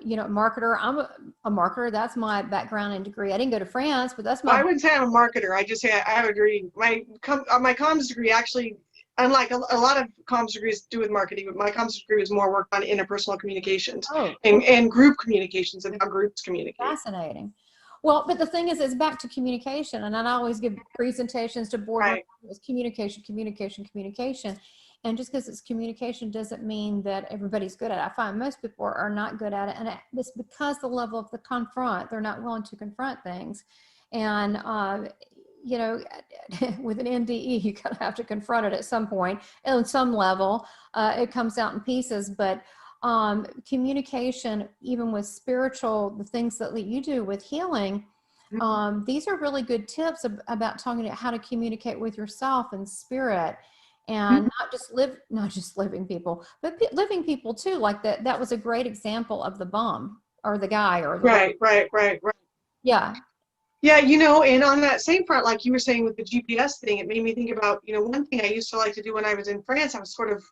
you know, a marketer. I'm a marketer. That's my background and degree. I didn't go to France, but that's Well, my. I wouldn't say I'm a marketer. I just say I have a degree. My comms degree actually, unlike a lot of comms degrees do with marketing, but my comms degree was more work on interpersonal communications Oh, and group communications and how groups communicate. fascinating. Well, but the thing is, it's back to communication. And I always give presentations to board Right. members. Communication, communication, communication. And just because it's communication doesn't mean that everybody's good at it. I find most people are not good at it. And it's because the level of the confront, they're not willing to confront things. And, you know, with an NDE, you kind of have to confront it at some point. And on some level, it comes out in pieces. But communication, even with spiritual, the things that you do with healing, these are really good tips about talking about how to communicate with yourself and spirit, and not just living people, but living people too. Like that was a great example of the bum or the guy or the lady. Right. Yeah. Yeah, you know, and on that same front, like you were saying with the GPS thing, it made me think about, you know, one thing I used to like to do when I was in France. I was sort of,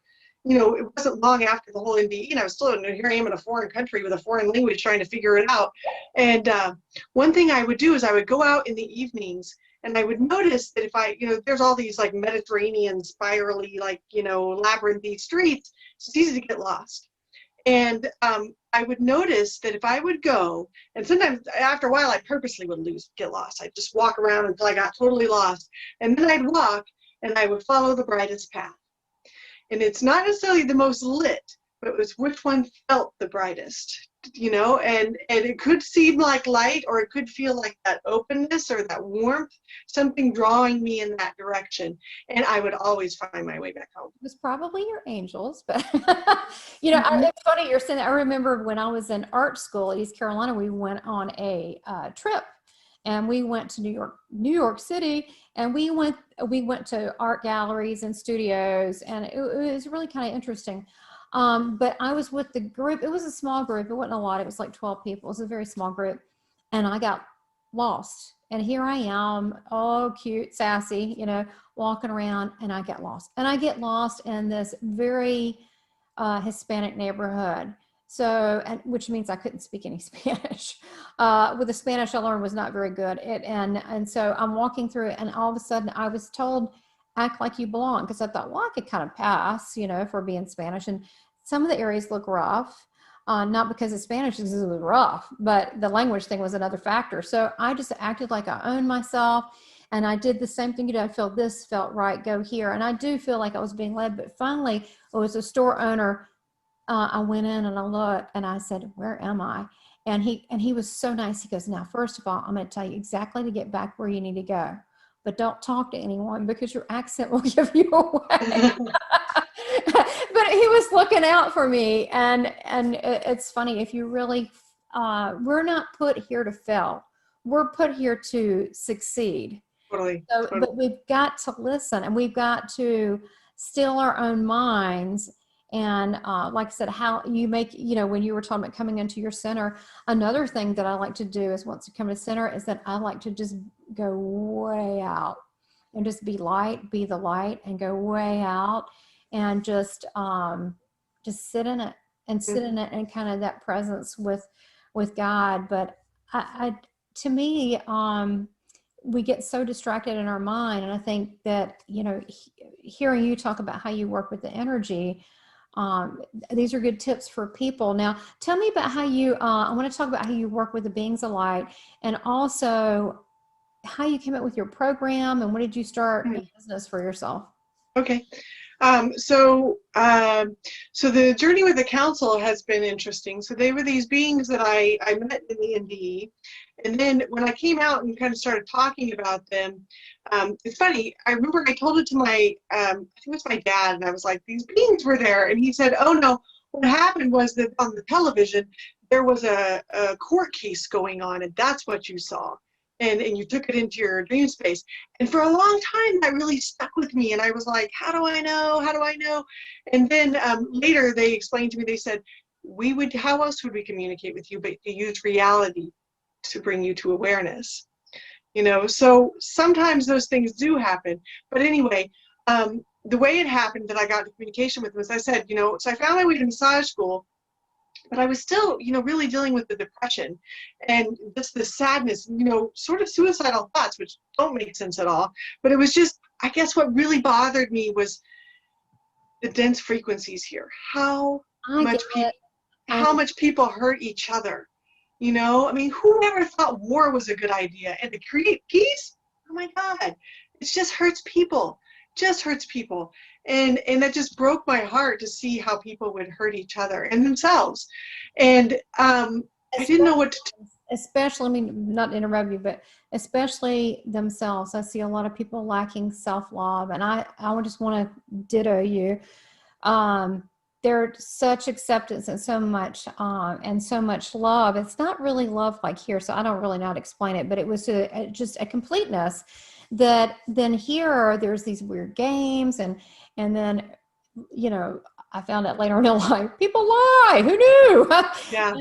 you know, it wasn't long after the whole NDE, and I was still, here I am in a foreign country with a foreign language trying to figure it out. And one thing I would do is I would go out in the evenings and I would notice that if I, you know, there's all these like Mediterranean spirally, like, you know, labyrinthy streets, it's easy to get lost. And I would notice that if I would go, and sometimes after a while I purposely would get lost. I'd just walk around until I got totally lost. And then I'd walk and I would follow the brightest path. And it's not necessarily the most lit, but it was which one felt the brightest, you know, and it could seem like light, or it could feel like that openness or that warmth, something drawing me in that direction. And I would always find my way back home. It was probably your angels, but you know, it's funny you're saying that. I remember when I was in art school at East Carolina, we went on a trip, and we went to New York City, and we went to art galleries and studios, and it was really kind of interesting. But I was with the group. It was a small group. It wasn't a lot. It was like 12 people. It was a very small group, and I got lost And here I am, oh, cute, sassy, you know, walking around, and I get lost. And I get lost in this very Hispanic neighborhood. So, which means I couldn't speak any Spanish. With the Spanish I learned was not very good. And so I'm walking through it, and all of a sudden I was told, act like you belong. Because I thought, well, I could kind of pass, you know, for being Spanish. And some of the areas look rough. Not because of Spanish, because it was rough, but the language thing was another factor. So I just acted like I owned myself, and I did the same thing. You know, I feel this felt right, go here. And I do feel like I was being led, but finally it was a store owner. I went in and I looked and I said, where am I? And he was so nice. He goes, now, first of all, I'm going to tell you exactly to get back where you need to go, but don't talk to anyone because your accent will give you away. But he was looking out for me. And it's funny, if you really, we're not put here to fail. We're put here to succeed. Totally. So, Totally. but we've got to listen, and we've got to still our own minds. And like I said, how you make, you know, when you were talking about coming into your center, another thing that I like to do is once you come to center is that I like to just go way out and just be light, be the light, and go way out and just sit in it and sit in it, and kind of that presence with God. But to me, we get so distracted in our mind. And I think that, you know, hearing you talk about how you work with the energy, these are good tips for people. Now, tell me about how you, I want to talk about how you work with the beings of light, and also how you came up with your program, and when did you start a business for yourself? Okay. So the journey with the council has been interesting. So they were these beings that I met in the NDE. And then when I came out and kind of started talking about them, it's funny, I remember I told it to my, I think it was my dad, and I was like, these beings were there. And he said, oh no, what happened was that on the television, there was a court case going on, and that's what you saw. And you took it into your dream space. And for a long time, that really stuck with me. And I was like, how do I know? How do I know? And then later they explained to me, they said, how else would we communicate with you but to use reality to bring you to awareness? You know, so sometimes those things do happen. But anyway, the way it happened that I got into communication with them was, I said, you know, so I found my way to massage school, but I was still, you know, really dealing with the depression and just the sadness, you know, sort of suicidal thoughts, which don't make sense at all. But it was just, I guess what really bothered me was the dense frequencies here. How much people hurt each other. You know, I mean, who ever thought war was a good idea? And to create peace? Oh my God, it just hurts people. Just hurts people. And that just broke my heart to see how people would hurt each other and themselves. And I didn't know what to do. Especially, I mean, not to interrupt you, but especially themselves. I see a lot of people lacking self-love, and I just want to ditto you. There's such acceptance and so much love. It's not really love like here, so I don't really know how to explain it, but it was just a completeness that then here there's these weird games, and then, you know, I found out later in life, people lie. Who knew? Yeah.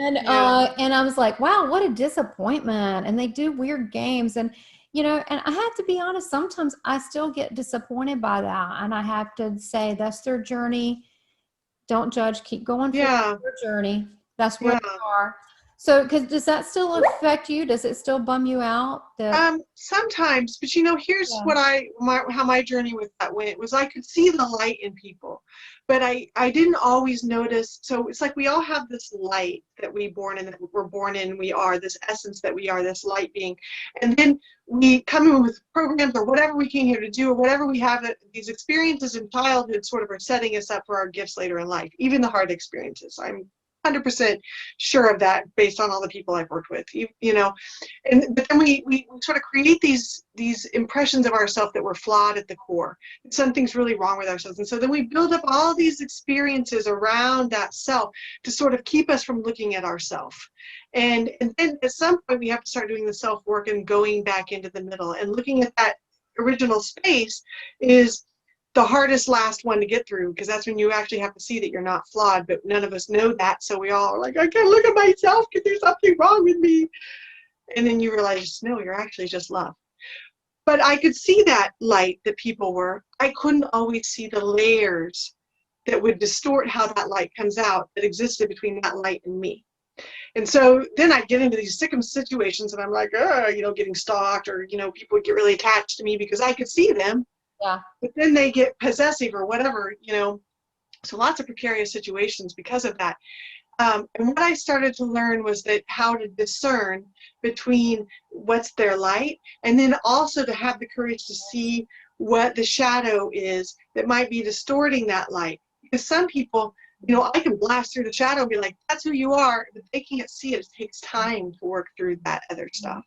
And I was like, wow, what a disappointment. And they do weird games, and you know, and I have to be honest, sometimes I still get disappointed by that, and I have to say that's their journey. Don't judge. Keep going through your journey. That's where they are. So, does that still affect you? Does it still bum you out? Sometimes, but you know, here's what how my journey with that went was I could see the light in people, but I didn't always notice. So it's like we all have this light that we're born in, we are this essence that we are, this light being, and then we come in with programs or whatever we came here to do, or whatever we have, these experiences in childhood sort of are setting us up for our gifts later in life, even the hard experiences. I'm 100% sure of that based on all the people I've worked with, you know. But then we sort of create these impressions of ourselves that we're flawed at the core. Something's really wrong with ourselves. And so then we build up all these experiences around that self to sort of keep us from looking at ourselves. And then at some point we have to start doing the self-work and going back into the middle and looking at that original space is the hardest last one to get through, because that's when you actually have to see that you're not flawed, but none of us know that. So we all are like, I can't look at myself because there's something wrong with me. And then you realize, no, you're actually just love. But I could see that light that people were. I couldn't always see the layers that would distort how that light comes out that existed between that light and me. And so then I get into these sick'em situations and I'm like, getting stalked, or, people would get really attached to me because I could see them. Yeah. But then they get possessive or whatever, So lots of precarious situations because of that. And what I started to learn was that how to discern between what's their light, and then also to have the courage to see what the shadow is that might be distorting that light. Because some people, I can blast through the shadow and be like, that's who you are, but they can't see it. It takes time to work through that other stuff.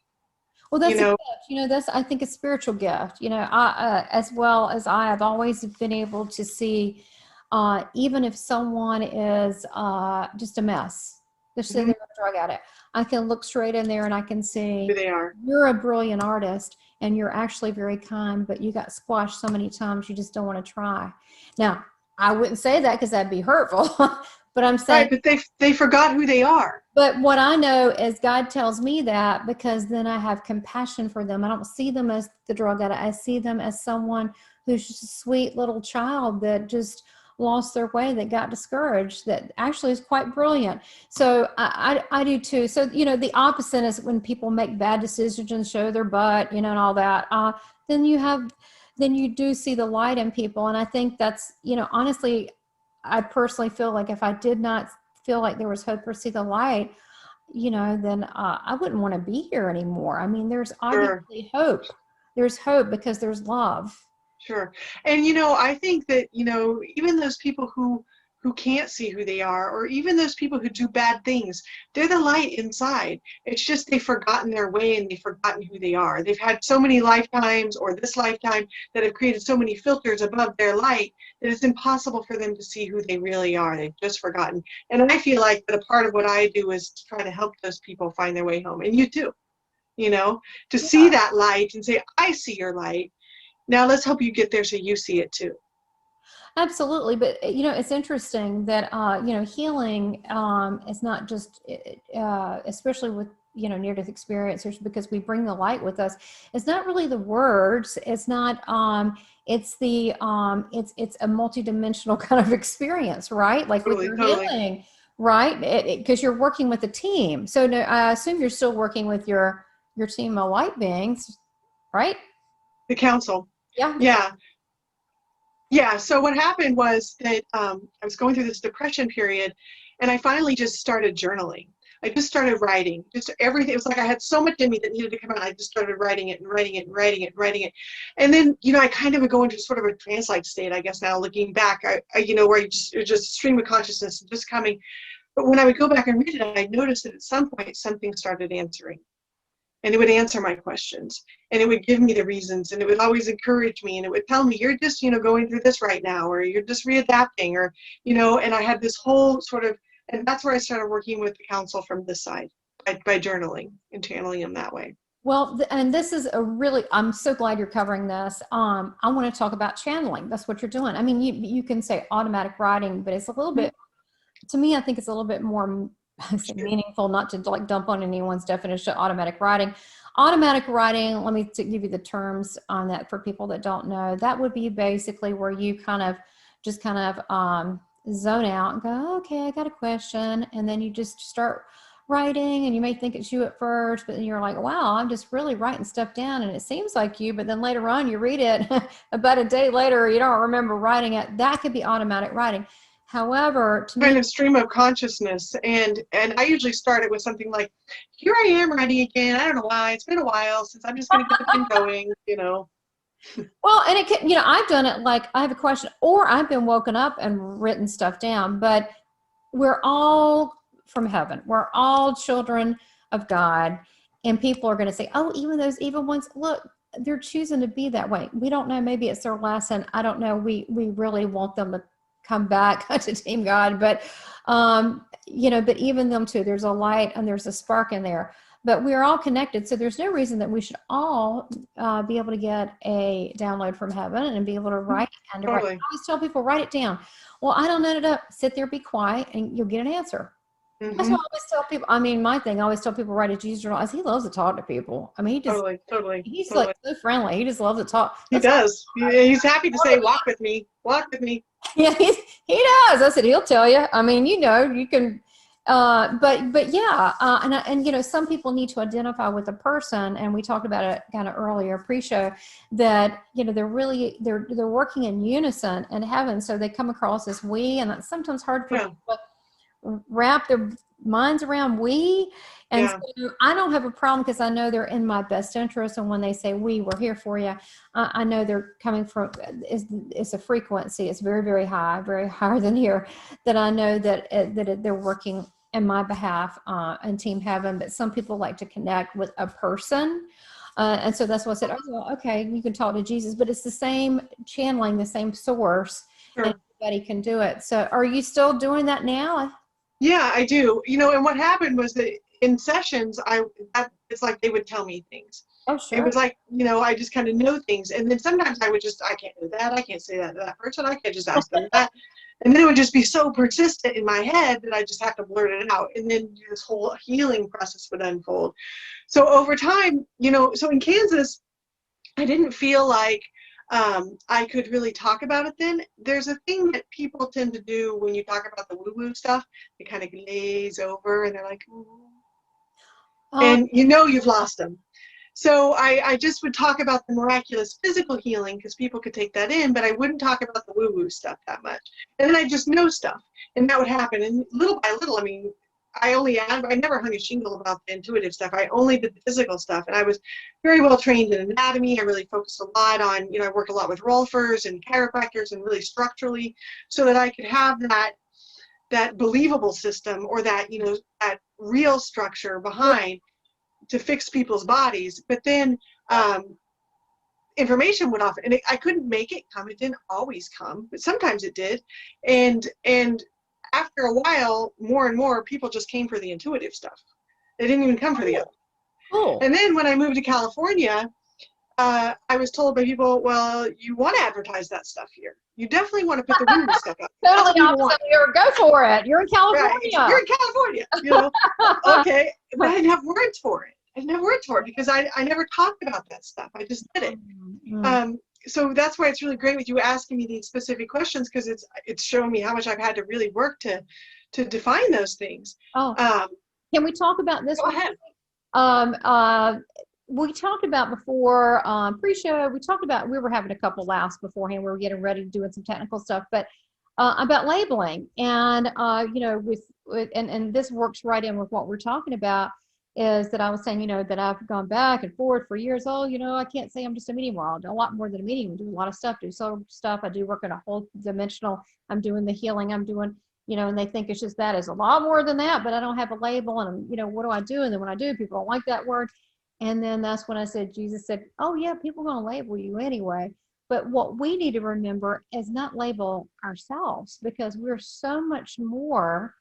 Well, that's a gift. That's, I think, a spiritual gift. I, as well as I have always been able to see, even if someone is just a mess, they're sitting there a drug addict, I can look straight in there and I can see who they are. You're a brilliant artist and you're actually very kind, but you got squashed so many times you just don't want to try. Now, I wouldn't say that because that'd be hurtful, but I'm saying. Right, but they forgot who they are. But what I know is God tells me that because then I have compassion for them. I don't see them as the drug addict. I see them as someone who's just a sweet little child that just lost their way, that got discouraged, that actually is quite brilliant. So I do too. So, the opposite is when people make bad decisions and show their butt, and all that, then you do see the light in people. And I think that's, honestly, I personally feel like if I did not feel like there was hope or see the light, then I wouldn't want to be here anymore. I mean, there's obviously hope. There's hope because there's love. Sure. And, I think that, even those people who can't see who they are, or even those people who do bad things, they're the light inside. It's just they've forgotten their way and they've forgotten who they are. They've had so many lifetimes, or this lifetime, that have created so many filters above their light that it's impossible for them to see who they really are. They've just forgotten. And I feel like that a part of what I do is to try to help those people find their way home. And you too, to see that light and say, I see your light. Now let's help you get there so you see it too. Absolutely. But, it's interesting that, healing is not just, especially with, near-death experiencers, because we bring the light with us. It's not really the words. It's not, it's the, it's a multidimensional kind of experience, right? Like with your healing, right? Because you're working with a team. So no, I assume you're still working with your team of light beings, right? The council. Yeah. Yeah. So what happened was that I was going through this depression period, and I finally just started journaling. I just started writing, just everything. It was like I had so much in me that needed to come out. I just started writing it and writing it and writing it and writing it. And then, I kind of would go into sort of a trance-like state, I guess now looking back, where it's just a stream of consciousness just coming. But when I would go back and read it, I noticed that at some point something started answering. And it would answer my questions, and it would give me the reasons, and it would always encourage me, and it would tell me, you're just, going through this right now, or you're just readapting, or, and I had this whole sort of, and that's where I started working with the council from this side, by journaling and channeling them that way. Well, and this is I'm so glad you're covering this. I want to talk about channeling. That's what you're doing. I mean, you can say automatic writing, but it's a little bit, to me, I think it's a little bit more meaningful, not to like dump on anyone's definition of automatic writing. Automatic writing, let me give you the terms on that for people that don't know. That would be basically where you kind of zone out and go, okay, I got a question. And then you just start writing, and you may think it's you at first, but then you're like, wow, I'm just really writing stuff down and it seems like you, but then later on you read it about a day later, you don't remember writing it. That could be automatic writing. However, to kind me, of stream of consciousness, and I usually start it with something like, here I am writing again. I don't know why. It's been a while since I'm just going to get the pen going, Well, and it can, I've done it like I have a question, or I've been woken up and written stuff down, but we're all from heaven. We're all children of God, and people are going to say, oh, even those evil ones, look, they're choosing to be that way. We don't know. Maybe it's their lesson. I don't know. We really want them to come back to Team God, but but even them too, there's a light and there's a spark in there, but we're all connected. So there's no reason that we should all be able to get a download from heaven and be able to write and Totally. I always tell people, write it down. Well, I don't know it up. Sit there, be quiet, and you'll get an answer. That's what I always tell people. I mean, my thing, I always tell people, write a Jesus journal, is he loves to talk to people. I mean, he's Totally. like so friendly. He just loves to talk. He does. He's happy to say, walk with me, walk with me. Yeah, he does. I said, he'll tell you. I mean, you know, you can, but yeah. And, you know, some people need to identify with a person. And we talked about it kind of earlier pre-show that, you know, they're working in unison in heaven. So they come across as we, and that's sometimes hard for people to wrap their minds around we. And so I don't have a problem because I know they're in my best interest. And when they say we're here for you, I know they're coming from, it's a frequency. It's very, very high, very higher than here, that I know that they're working in my behalf in Team Heaven. But some people like to connect with a person. And so that's why I said, oh, well, okay, you can talk to Jesus, but it's the same channeling, the same source, and everybody can do it. So are you still doing that now? Yeah, I do. You know, and what happened was that in sessions, it's like they would tell me things. Oh, sure. It was like, you know, I just kind of know things. And then sometimes I can't do that. I can't say that to that person. I can't just ask them that. And then it would just be so persistent in my head that I just have to blurt it out. And then this whole healing process would unfold. So over time, you know, so in Kansas, I didn't feel like I could really talk about it then. There's a thing that people tend to do when you talk about the woo-woo stuff. They kind of glaze over and they're like, ooh. And you know you've lost them. So I just would talk about the miraculous physical healing because people could take that in, but I wouldn't talk about the woo-woo stuff that much. And then I just know stuff, and that would happen. And little by little, I mean, I never hung a shingle about the intuitive stuff. I only did the physical stuff, and I was very well trained in anatomy. I really focused a lot on, you know, I worked a lot with rolfers and chiropractors and really structurally, so that I could have that believable system, or that, you know, that real structure behind to fix people's bodies. But then information went off, and I couldn't make it come. It didn't always come, but sometimes it did. And after a while, more and more people just came for the intuitive stuff. They didn't even come for the other. Cool. And then when I moved to California, I was told by people, well, you want to advertise that stuff here. You definitely want to put the woo-woo stuff up. Totally opposite here. Go for it. You're in California. Right. You're in California. You know, okay. But I didn't have words for it. Because I never talked about that stuff. I just did it. Mm-hmm. So that's why it's really great with you asking me these specific questions, because it's showing me how much I've had to really work to define those things. Can we talk about this? Go ahead. We talked about before pre-show. We were having a couple laughs beforehand. We were getting ready to doing some technical stuff, but about labeling, and you know, and this works right in with what we're talking about. Is that I was saying, you know, that I've gone back and forward for years. Oh, you know, I can't say I'm just a medium. Well, I do a lot more than a medium. I do a lot of stuff, do soul stuff. I do work in a whole dimensional. I'm doing the healing. I'm doing, you know, and they think it's just that. It's a lot more than that, but I don't have a label. And I'm, you know, what do I do? And then when I do, people don't like that word. And then that's when I said, Jesus said, oh yeah, people are going to label you anyway. But what we need to remember is not label ourselves, because we're so much more.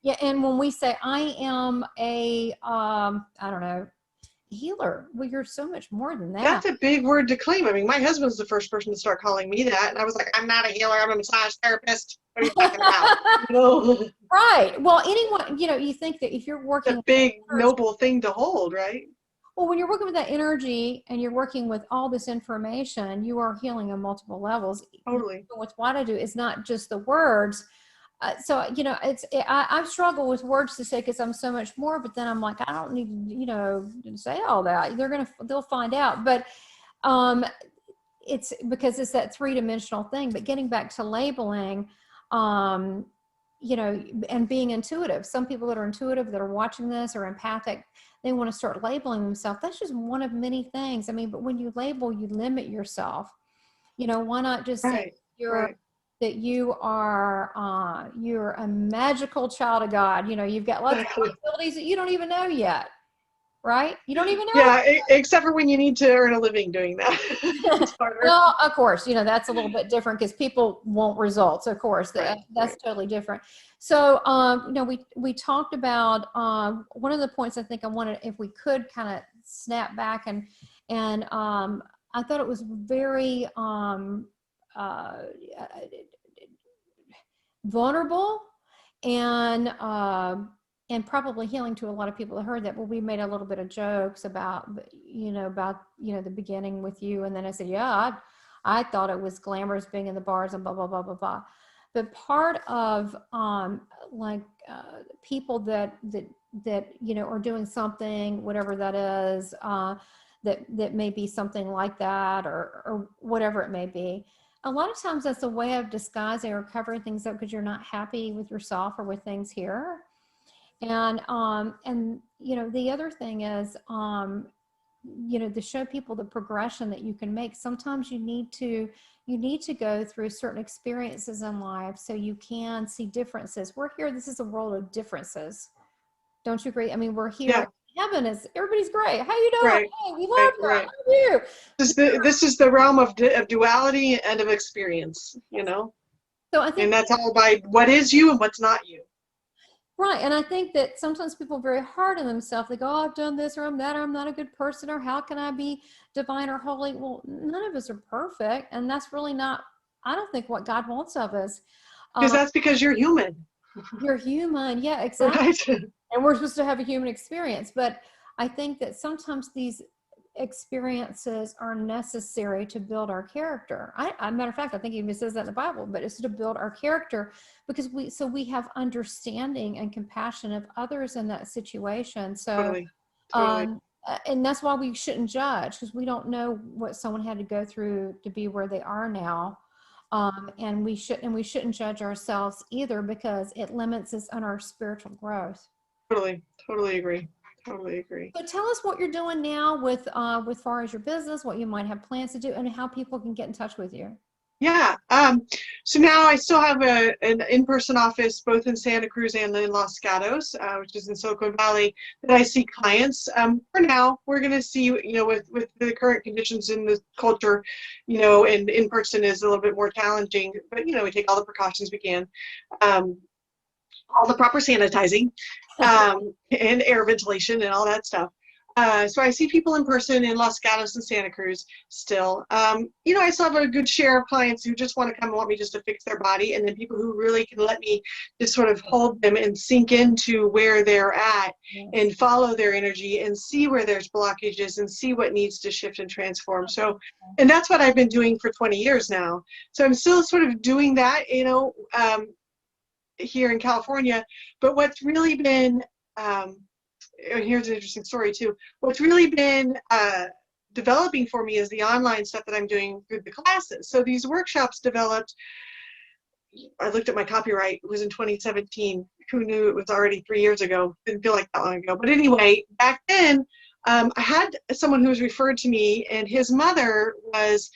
Yeah, and when we say I am a, I don't know, healer, well, you're so much more than that. That's a big word to claim. I mean, my husband was the first person to start calling me that, and I was like, I'm not a healer. I'm a massage therapist. What are you talking about? You know? Right. Well, anyone, you know, you think that if you're working, it's a big noble thing to hold, right? Well, when you're working with that energy and you're working with all this information, you are healing on multiple levels. Totally. With what I do, it's not just the words. So, you know, I struggle with words to say, because I'm so much more, but then I'm like, I don't need to, you know, say all that. They'll find out. But it's because it's that three-dimensional thing. But getting back to labeling, you know, and being intuitive. Some people that are intuitive, that are watching this, or empathic, they want to start labeling themselves. That's just one of many things. I mean, but when you label, you limit yourself. You know, why not just say that you're a magical child of God. You know, you've got lots of abilities that you don't even know yet, right? You don't even know. Yeah, except for when you need to earn a living doing that. Well, of course, you know, that's a little bit different, because people want results. Of course, that's totally different. So, you know, we talked about one of the points I think I wanted, if we could kind of snap back and I thought it was very vulnerable and probably healing to a lot of people that heard that. Well, we made a little bit of jokes about the beginning with you, and then I said, yeah, I thought it was glamorous being in the bars and blah blah blah blah blah. But part of people that are doing something, whatever that is, that may be something like that, or whatever it may be. A lot of times that's a way of disguising or covering things up because you're not happy with yourself or with things here. And the other thing is, to show people the progression that you can make. Sometimes you need to go through certain experiences in life so you can see differences. We're here, this is a world of differences. Don't you agree? I mean, we're here. Yeah. Heaven is, everybody's great. How you doing? Right. Hey, we love you. Right. I love you. This is the realm of duality and of experience, So I think, and that's all by what is you and what's not you. right. And I think that sometimes people are very hard on themselves. They go, oh, I've done this or I'm that, or I'm not a good person, or how can I be divine or holy? Well, none of us are perfect. And that's really not, I don't think, what God wants of us. Because that's because you're human. You're human. Yeah, exactly. Right. And we're supposed to have a human experience. But I think that sometimes these experiences are necessary to build our character. Matter of fact, I think it even says that in the Bible, but it's to build our character because we have understanding and compassion of others in that situation. So, Totally. And that's why we shouldn't judge, because we don't know what someone had to go through to be where they are now. And we shouldn't judge ourselves either, because it limits us on our spiritual growth. Totally agree. So tell us what you're doing now with far as your business, what you might have plans to do, and how people can get in touch with you. Yeah. So now I still have an in-person office both in Santa Cruz and in Los Gatos, which is in Silicon Valley, that I see clients. For now, we're going to see, with the current conditions in the culture, and in-person is a little bit more challenging, but, we take all the precautions we can. All the proper sanitizing, and air ventilation and all that stuff. So I see people in person in Los Gatos and Santa Cruz still. I still have a good share of clients who just want to come and want me just to fix their body, and then people who really can let me just sort of hold them and sink into where they're at and follow their energy and see where there's blockages and see what needs to shift and transform. So, and that's what I've been doing for 20 years now. So I'm still sort of doing that, here in California. But what's really been, and here's an interesting story too, what's really been developing for me is the online stuff that I'm doing through the classes. So these workshops developed, I looked at my copyright, it was in 2017. Who knew it was already 3 years ago? Didn't feel like that long ago. But anyway, back then, I had someone who was referred to me, and his mother was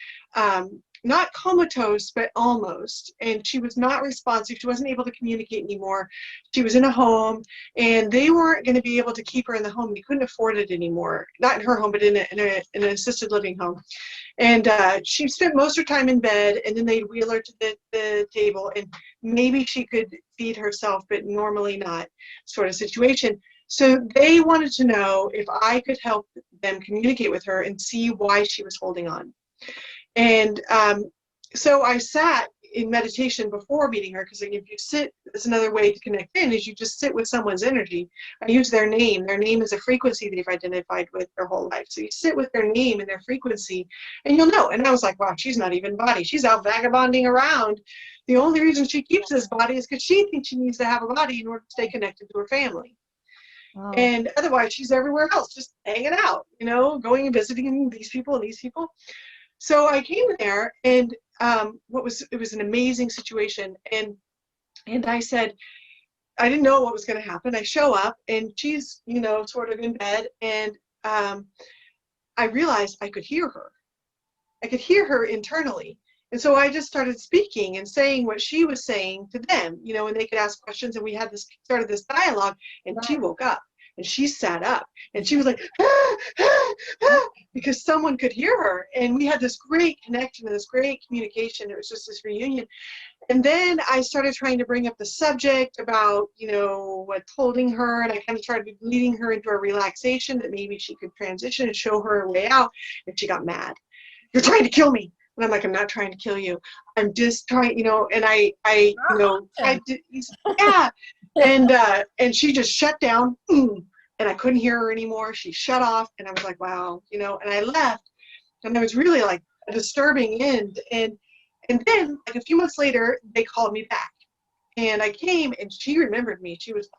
not comatose, but almost. And she was not responsive. She wasn't able to communicate anymore. She was in a home, and they weren't going to be able to keep her in the home. They couldn't afford it anymore. Not in her home, but in an assisted living home. And she spent most of her time in bed, and then they'd wheel her to the table, and maybe she could feed herself, but normally not, sort of situation. So they wanted to know if I could help them communicate with her and see why she was holding on. And so I sat in meditation before meeting her, because if you sit, that's another way to connect in, is you just sit with someone's energy. I use their name. Their name is a frequency they've identified with their whole life. So you sit with their name and their frequency, and you'll know. And I was like, wow, she's not even body. She's out vagabonding around. The only reason she keeps this body is because she thinks she needs to have a body in order to stay connected to her family. Oh. And otherwise, she's everywhere else, just hanging out, going and visiting these people and these people. So I came there, and it was an amazing situation. And I said, I didn't know what was going to happen. I show up, and she's, sort of in bed, and I realized I could hear her. I could hear her internally. And so I just started speaking and saying what she was saying to them, and they could ask questions, and we had started this dialogue, and she woke up. And she sat up, and she was like, ah, ah, ah, because someone could hear her. And we had this great connection and this great communication. It was just this reunion. And then I started trying to bring up the subject about, what's holding her. And I kind of started leading her into a relaxation that maybe she could transition and show her a way out. And she got mad. You're trying to kill me. And I'm like, I'm not trying to kill you. I'm just trying, and I did, yeah. And she just shut down and I couldn't hear her anymore. She shut off and I was like, wow, and I left and it was really like a disturbing end. And then like a few months later, they called me back and I came and she remembered me. She was,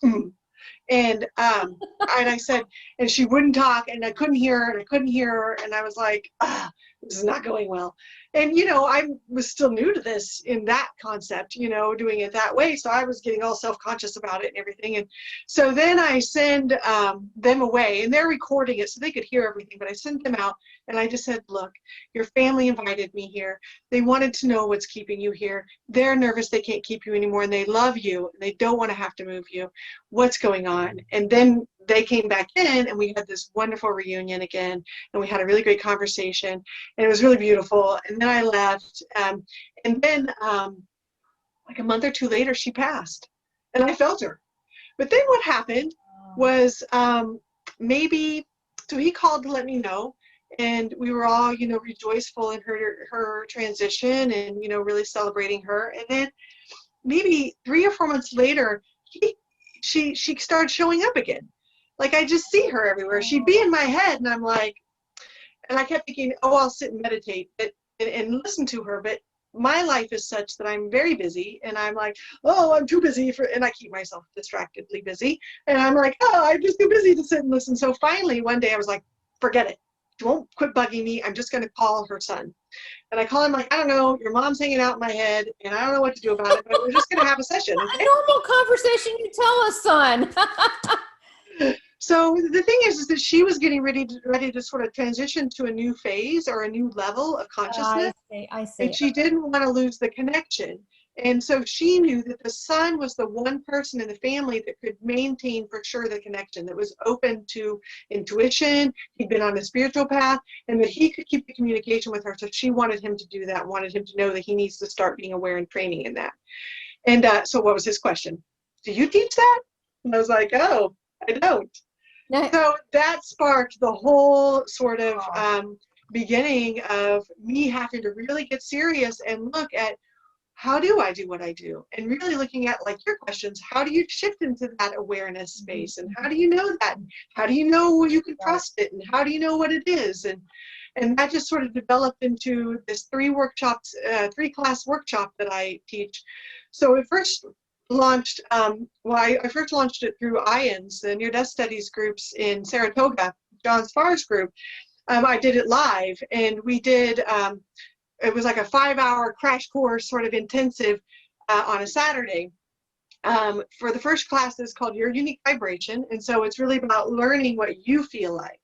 and I said, and she wouldn't talk and I couldn't hear her and I couldn't hear her. And I was like, this is not going well. And, I was still new to this in that concept, doing it that way. So I was getting all self-conscious about it and everything. And so then I send them away and they're recording it so they could hear everything. But I sent them out and I just said, look, your family invited me here. They wanted to know what's keeping you here. They're nervous they can't keep you anymore and they love you and they don't want to have to move you. What's going on? And then they came back in and we had this wonderful reunion again and we had a really great conversation and it was really beautiful. And then I left and then like a month or two later she passed and I felt her. But then what happened was so he called to let me know and we were all rejoiceful in her transition and really celebrating her. And then maybe 3 or 4 months later she started showing up again. Like I just see her everywhere. She'd be in my head and I'm like, and I kept thinking, oh, I'll sit and meditate and listen to her. But my life is such that I'm very busy and I'm like, oh, I'm too busy and I keep myself distractedly busy. And I'm like, oh, I'm just too busy to sit and listen. So finally one day I was like, forget it. You won't quit bugging me. I'm just going to call her son. And I call him like, I don't know, your mom's hanging out in my head and I don't know what to do about it, but we're just going to have a session. Okay? A normal conversation you tell us, son. So the thing is that she was getting ready to sort of transition to a new phase or a new level of consciousness. I see. And she didn't want to lose the connection. And so she knew that the son was the one person in the family that could maintain for sure the connection, that was open to intuition. He'd been on a spiritual path and that he could keep the communication with her. So she wanted him to do that, wanted him to know that he needs to start being aware and training in that. And so what was his question? Do you teach that? And I was like, oh, I don't. So that sparked the whole sort of beginning of me having to really get serious and look at how do I do what I do? And really looking at like your questions, how do you shift into that awareness space? And how do you know that? And how do you know you can trust it? And how do you know what it is? And that just sort of developed into this 3-class workshop that I teach. So it first launched, I first launched it through IANS, the Near-Death Studies groups in Saratoga, John Sparr's group. I did it live, and we did, it was like a 5-hour crash course, sort of intensive on a Saturday. For the first class is called Your Unique Vibration, and so it's really about learning what you feel like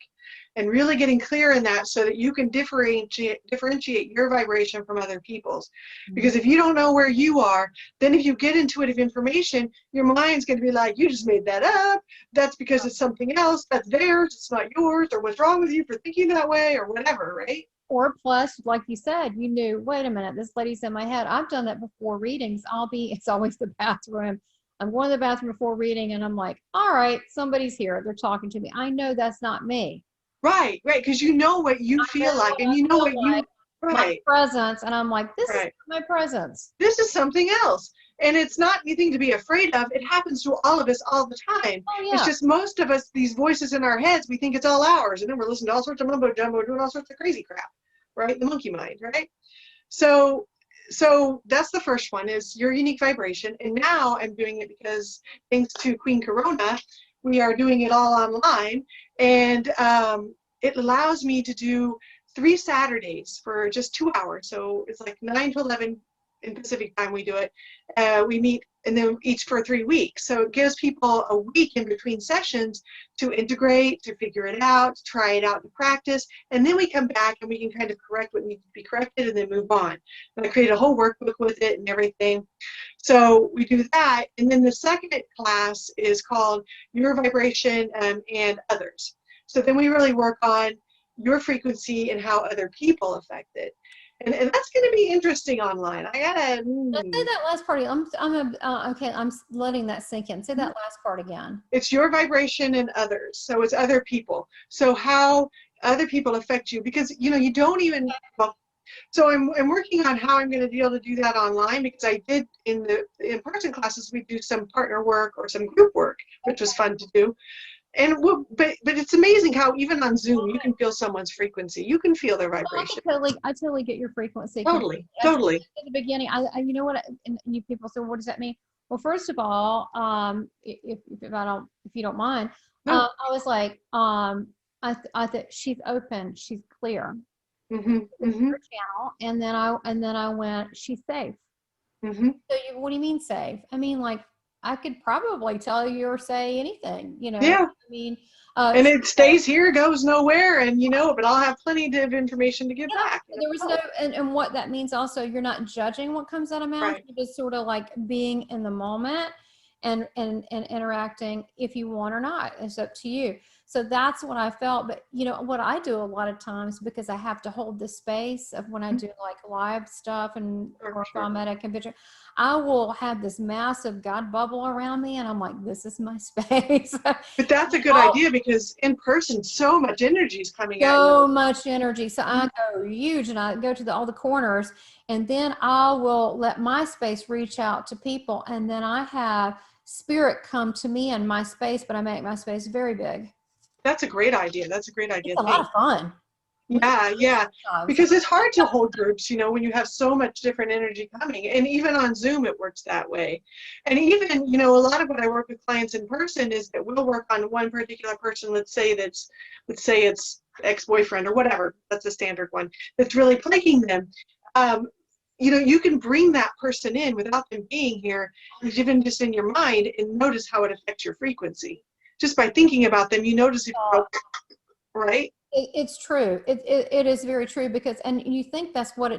and really getting clear in that so that you can differentiate your vibration from other people's. Because if you don't know where you are, then if you get intuitive information, your mind's going to be like, you just made that up. That's because it's something else. That's theirs. It's not yours. Or what's wrong with you for thinking that way or whatever, right? Or plus, like you said, you knew, wait a minute, this lady's in my head. I've done that before readings. It's always the bathroom. I'm going to the bathroom before reading and I'm like, all right, somebody's here. They're talking to me. I know that's not me. Right, because you know what you feel like, and you know what you, my presence, and I'm like, this is my presence. This is something else, and it's not anything to be afraid of. It happens to all of us all the time. Oh, yeah. It's just most of us, these voices in our heads, we think it's all ours, and then we're listening to all sorts of mumbo jumbo, doing all sorts of crazy crap, right? The monkey mind, right? So that's the first one, is your unique vibration. And now I'm doing it because thanks to Queen Corona, we are doing it all online, and it allows me to do 3 Saturdays for just 2 hours. So it's like 9 to 11 in Pacific time we do it. We meet, and then each for 3 weeks. So it gives people a week in between sessions to integrate, to figure it out, to try it out in practice, and then we come back and we can kind of correct what needs to be corrected and then move on. And I create a whole workbook with it and everything. So we do that, and then the second class is called Your Vibration and Others. So then we really work on your frequency and how other people affect it. And that's going to be interesting online. I gotta say that last part. Okay. I'm letting that sink in. Say that last part again. It's your vibration and others. So it's other people. So how other people affect you, because you don't even. Well, So I'm working on how I'm going to be able to do that online, because I did in the in-person classes, we do some partner work or some group work, which was fun to do. And but it's amazing how even on Zoom you can feel someone's frequency. You can feel their vibration. I totally get your frequency. Totally, At totally. the beginning, you know what, and you people say, what does that mean? Well, first of all, if you don't mind, No. I was like, I thought she's open, she's clear. Mm-hmm. It's Mm-hmm. her channel, and then I went, she's safe. Mm-hmm. So what do you mean safe? I mean, like, I could probably tell you or say anything, you know. Yeah. I mean, And it stays here, goes nowhere, and but I'll have plenty of information to give back. there was no, and what that means also, you're not judging what comes out of mouth. Right. You're just sort of like being in the moment and interacting. If you want or not, it's up to you. So that's what I felt. But what I do a lot of times, because I have to hold the space of when I do like live stuff and or if I'm at a convention, I will have this massive God bubble around me, and I'm like, this is my space. But that's a good idea, because in person, so much energy is coming out. So much energy. So I go huge, and I go to all the corners, and then I will let my space reach out to people, and then I have spirit come to me in my space, but I make my space very big. That's a great idea. That's a great idea. It's a lot of fun. Yeah. Because it's hard to hold groups, when you have so much different energy coming. And even on Zoom, it works that way. And even, a lot of what I work with clients in person is that we'll work on one particular person, let's say it's ex-boyfriend or whatever, that's a standard one, that's really plaguing them. You can bring that person in without them being here, even just in your mind, and notice how it affects your frequency. Just by thinking about them, you notice if you go, right? It's true. It is very true, because, and you think that's what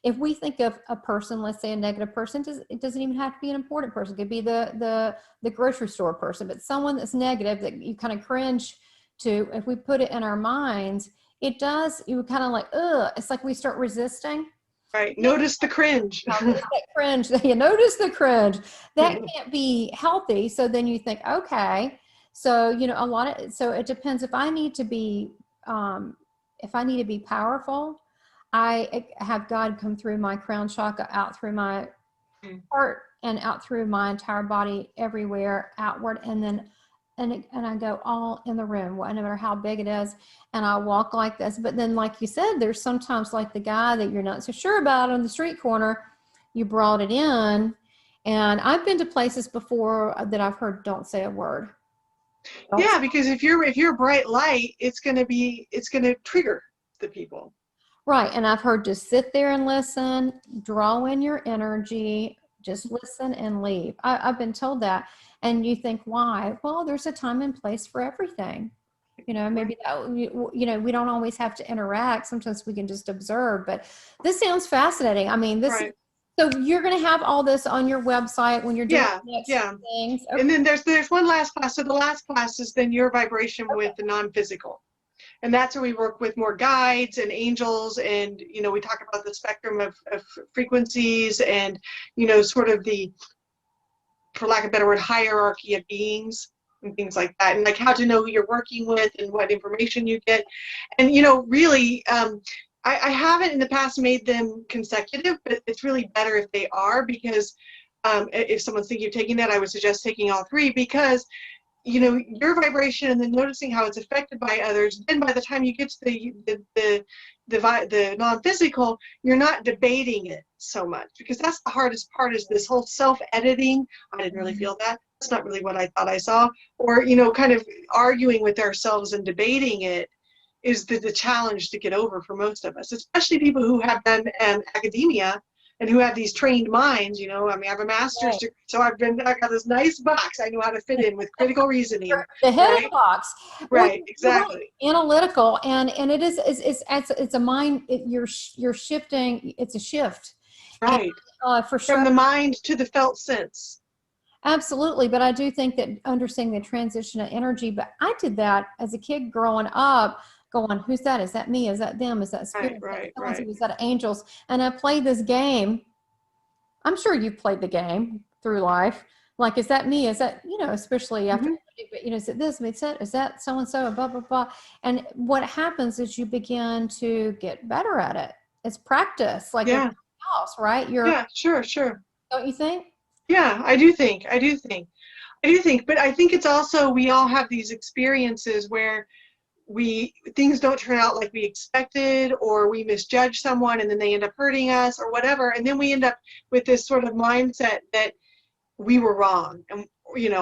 if we think of a person, let's say a negative person, it doesn't even have to be an important person. It could be the grocery store person, but someone that's negative that you kind of cringe to, if we put it in our minds, you kind of like, ugh, it's like we start resisting. Right. Notice the cringe. Notice that cringe. You notice the cringe. That can't be healthy. So then you think, okay, so, so it depends. If I need to be powerful, I have God come through my crown chakra, out through my heart, and out through my entire body, everywhere outward. And then, and I go all in the room, no matter how big it is. And I walk like this. But then, like you said, there's sometimes like the guy that you're not so sure about on the street corner, you brought it in. And I've been to places before that I've heard, don't say a word. Yeah, because if you're a bright light, it's going to trigger the people. Right. And I've heard, just sit there and listen, draw in your energy, just listen and leave. I've been told that. And you think, why? Well, there's a time and place for everything. Maybe that, we don't always have to interact. Sometimes we can just observe. But this sounds fascinating. I mean, right. So you're going to have all this on your website when you're doing things. Okay. And then there's one last class. So the last class is then your vibration with the non-physical. And that's where we work with more guides and angels, and we talk about the spectrum of frequencies, and sort of the, for lack of a better word, hierarchy of beings and things like that, and like how to know who you're working with and what information you get. And really, I haven't in the past made them consecutive, but it's really better if they are, because if someone's thinking of taking that, I would suggest taking all three, because your vibration, and then noticing how it's affected by others. Then by the time you get to the non-physical, you're not debating it so much, because that's the hardest part, is this whole self-editing. I didn't really feel that. That's not really what I thought I saw. Or, kind of arguing with ourselves and debating it is the challenge to get over for most of us, especially people who have done academia and who have these trained minds. I have a master's degree, so I got this nice box I know how to fit in with critical reasoning. The hidden box. Right, exactly. Right. Analytical, and it is it's a mind. You're shifting. It's a shift. Right. And, for sure. From the mind to the felt sense. Absolutely, but I do think that understanding the transition of energy. But I did that as a kid growing up. Going, who's that? Is that me? Is that them? Is that spirit? Right. Is that angels? And I played this game. I'm sure you've played the game through life. Like, is that me? Is that, especially after, but, is it this? Is that so-and-so? Blah, blah, blah. And what happens is you begin to get better at it. it's practice, like Yeah. everything else, right? Yeah, sure. Don't you think? Yeah, I do think. But I think it's also, we all have these experiences where things don't turn out like we expected, or we misjudge someone and then they end up hurting us or whatever, and then we end up with this sort of mindset that we were wrong, and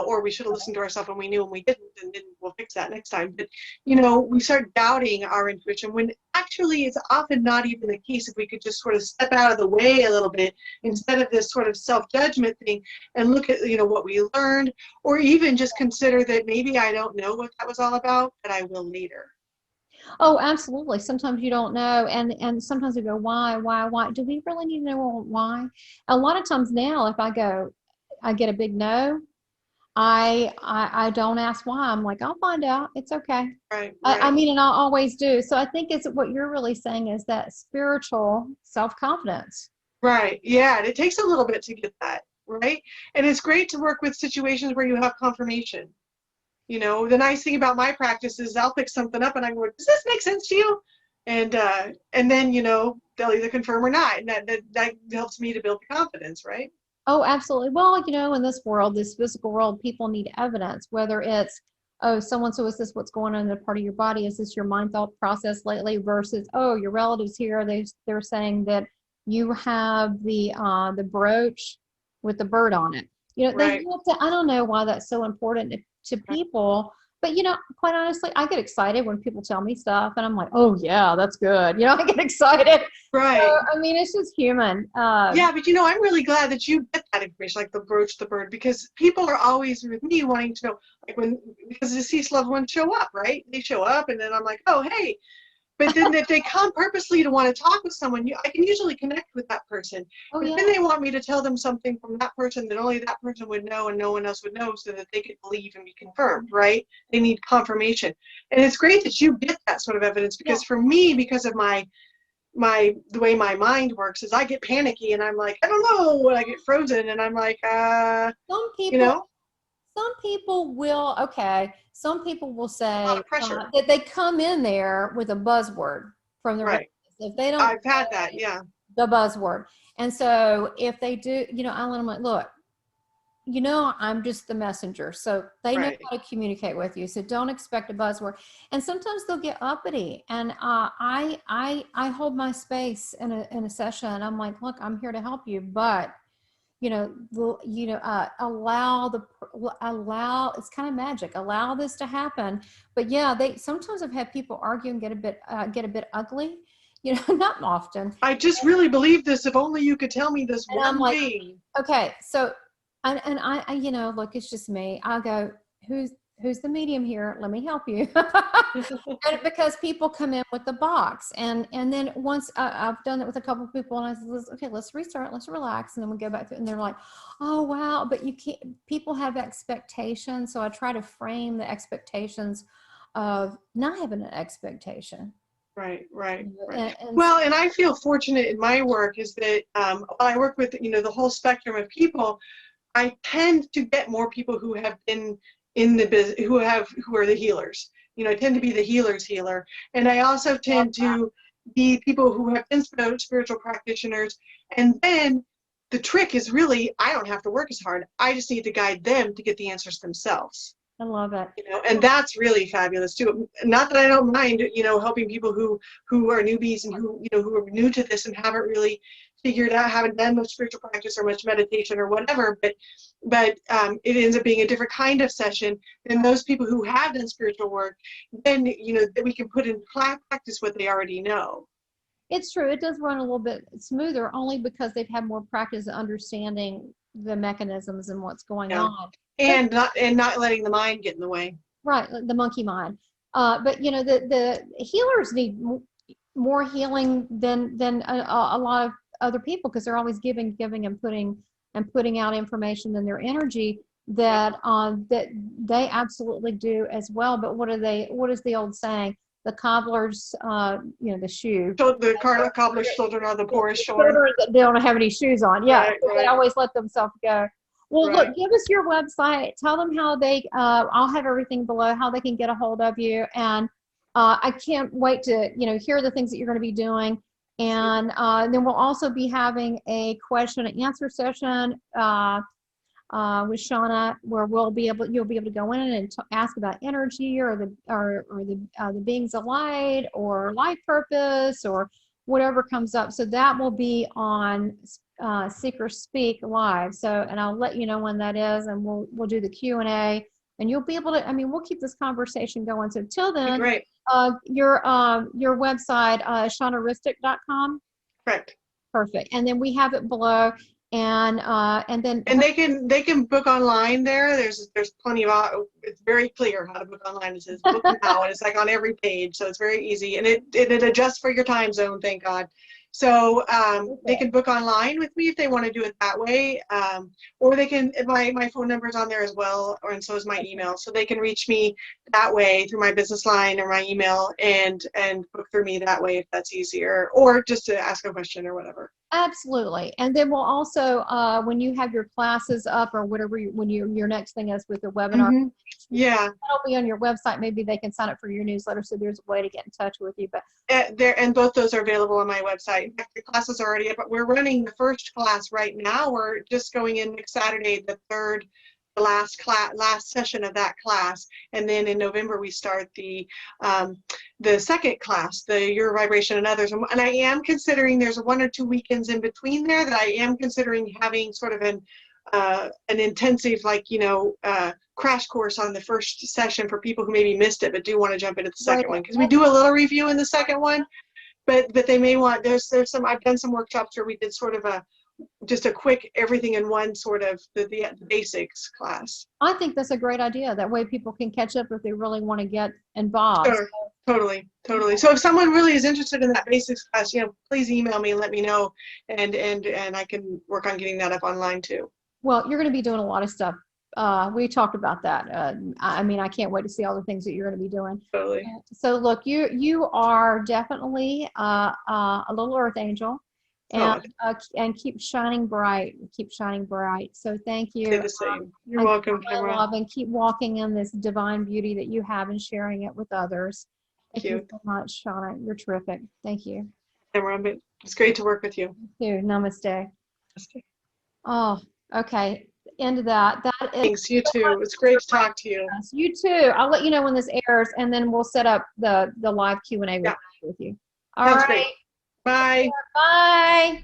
or we should have listened to ourselves when we knew and we didn't, and then we'll fix that next time. But we start doubting our intuition, when actually it's often not even the case. If we could just sort of step out of the way a little bit, instead of this sort of self-judgment thing, and look at what we learned, or even just consider that maybe I don't know what that was all about, but I will later. Oh, absolutely. Sometimes you don't know, and sometimes we go, why? Do we really need to know why? A lot of times now, if I get a big no, I don't ask why. I'm like, I'll find out. It's okay. Right. I mean, and I'll always do. So I think it's what you're really saying is that spiritual self-confidence. Right. Yeah. And it takes a little bit to get that, right? And it's great to work with situations where you have confirmation. The nice thing about my practice is I'll pick something up and I go, does this make sense to you? And then, they'll either confirm or not. And that helps me to build the confidence, right? Oh, absolutely. Well, in this world, this physical world, people need evidence, whether it's, oh, so is this what's going on in the part of your body? Is this your mind thought process lately versus, oh, your relatives here, they're saying that you have the brooch with the bird on it. Right. I don't know why that's so important to people, but quite honestly, I get excited when people tell me stuff and I'm like, oh yeah, that's good. I get excited. Right. So, I mean, it's just human. Yeah, but I'm really glad that you get that information, like the brooch, the bird, because people are always with me wanting to know, like because deceased loved ones show up, right? They show up and then I'm like, oh, hey. But then if they come purposely to want to talk with someone, I can usually connect with that person. Oh, but yeah. Then they want me to tell them something from that person that only that person would know and no one else would know, so that they could believe and be confirmed, right? They need confirmation. And it's great that you get that sort of evidence, because for me, because of the way my mind works, is I get panicky and I'm like, I don't know, when I get frozen and I'm like, Some people will say pressure. that they come in there with a buzzword from the Right. If they don't, I've had that, yeah. The buzzword. And so if they do, I let them like, look, I'm just the messenger. So they know how to communicate with you. So don't expect a buzzword. And sometimes they'll get uppity. And I hold my space in a session. I'm like, look, I'm here to help you, but allow it's kind of magic. Allow this to happen. But yeah, sometimes I've had people argue and get a bit ugly. Not often. I just really believe this. If only you could tell me this one thing. Okay, so and I look, it's just me. I'll go, who's the medium here? Let me help you. And because people come in with the box, and then once I've done it with a couple of people, and I said, okay, let's restart, let's relax, and then we go back to it, and they're like, oh wow, but you can't. People have expectations, so I try to frame the expectations of not having an expectation. Right. And and I feel fortunate in my work is that I work with the whole spectrum of people. I tend to get more people who have been in the business, who are the healers. I tend to be the healer's healer, and I also tend to be people who have been spiritual practitioners. And then the trick is really, I don't have to work as hard. I just need to guide them to get the answers themselves. I love it. And that's really fabulous too. Not that I don't mind, helping people who are newbies and who are new to this and haven't really figured out, haven't done much spiritual practice or much meditation or whatever, but it ends up being a different kind of session than those people who have done spiritual work. Then, that we can put in practice what they already know. It's true. It does run a little bit smoother, only because they've had more practice understanding the mechanisms and what's going on. And not letting the mind get in the way. Right, the monkey mind. But the healers need more healing than a lot of other people, because they're always giving and putting out information in their energy that they absolutely do as well. But what is the old saying? The cobbler's, the shoe. The cobbler's children are the poorest children. They don't have any shoes on. Yeah, right. They always let themselves go. Well, look, give us your website. Tell them how I'll have everything below, how they can get a hold of you. And I can't wait to, hear the things that you're going to be doing. And then we'll also be having a question and answer session with Shawna, where you'll be able to go in and ask about energy or the beings of light or life purpose or whatever comes up. So that will be on Seeker Speak Live. So, and I'll let you know when that is, and we'll do the Q&A, and you'll be able to. I mean, we'll keep this conversation going. So till then, Great. Your website, shawnaristic.com. Correct. Perfect. And then we have it below. And then they can book online there. There's plenty of it's very clear how to book online. It says book now, and it's like on every page, so it's very easy, and it adjusts for your time zone, thank God. So they can book online with me if they want to do it that way, or they can. My phone number's on there as well, and so is my email, so they can reach me that way through my business line or my email, and book through me that way if that's easier, or just to ask a question or whatever. Absolutely. And then we'll also, when you have your classes up or whatever, when your next thing is with the webinar, yeah, that'll be on your website. Maybe they can sign up for your newsletter, so there's a way to get in touch with you. But and both those are available on my website. In fact, the classes are already up, but we're running the first class right now. We're just going in next Saturday, the last session of that class, and then in November we start the second class, the Your Vibration and Others, and I am considering there's 1 or 2 weekends in between there that I am considering having sort of an intensive, like, crash course on the first session for people who maybe missed it but do want to jump into the second one, because we do a little review in the second one, but they may want, there's some, I've done some workshops where we did sort of just a quick everything in one, sort of the basics class. I think that's a great idea. That way people can catch up if they really want to get involved. Sure. Totally. So if someone really is interested in that basics class, please email me and let me know, and I can work on getting that up online too. Well, you're going to be doing a lot of stuff. We talked about that. I mean, I can't wait to see all the things that you're going to be doing. Totally. So look, you are definitely a little earth angel. And keep shining bright. Keep shining bright. So thank you. Stay the same. You're welcome, Tamara. Love, and keep walking in this divine beauty that you have and sharing it with others. Thank you so much, Shawna. You're terrific. Thank you. Tamara, it's great to work with you. You too. Namaste. Namaste. Oh, okay. End of that. Thanks. You too. It's great to talk to you. You too. I'll let you know when this airs, and then we'll set up the live Q&A with you. All right. Great. Bye. Bye.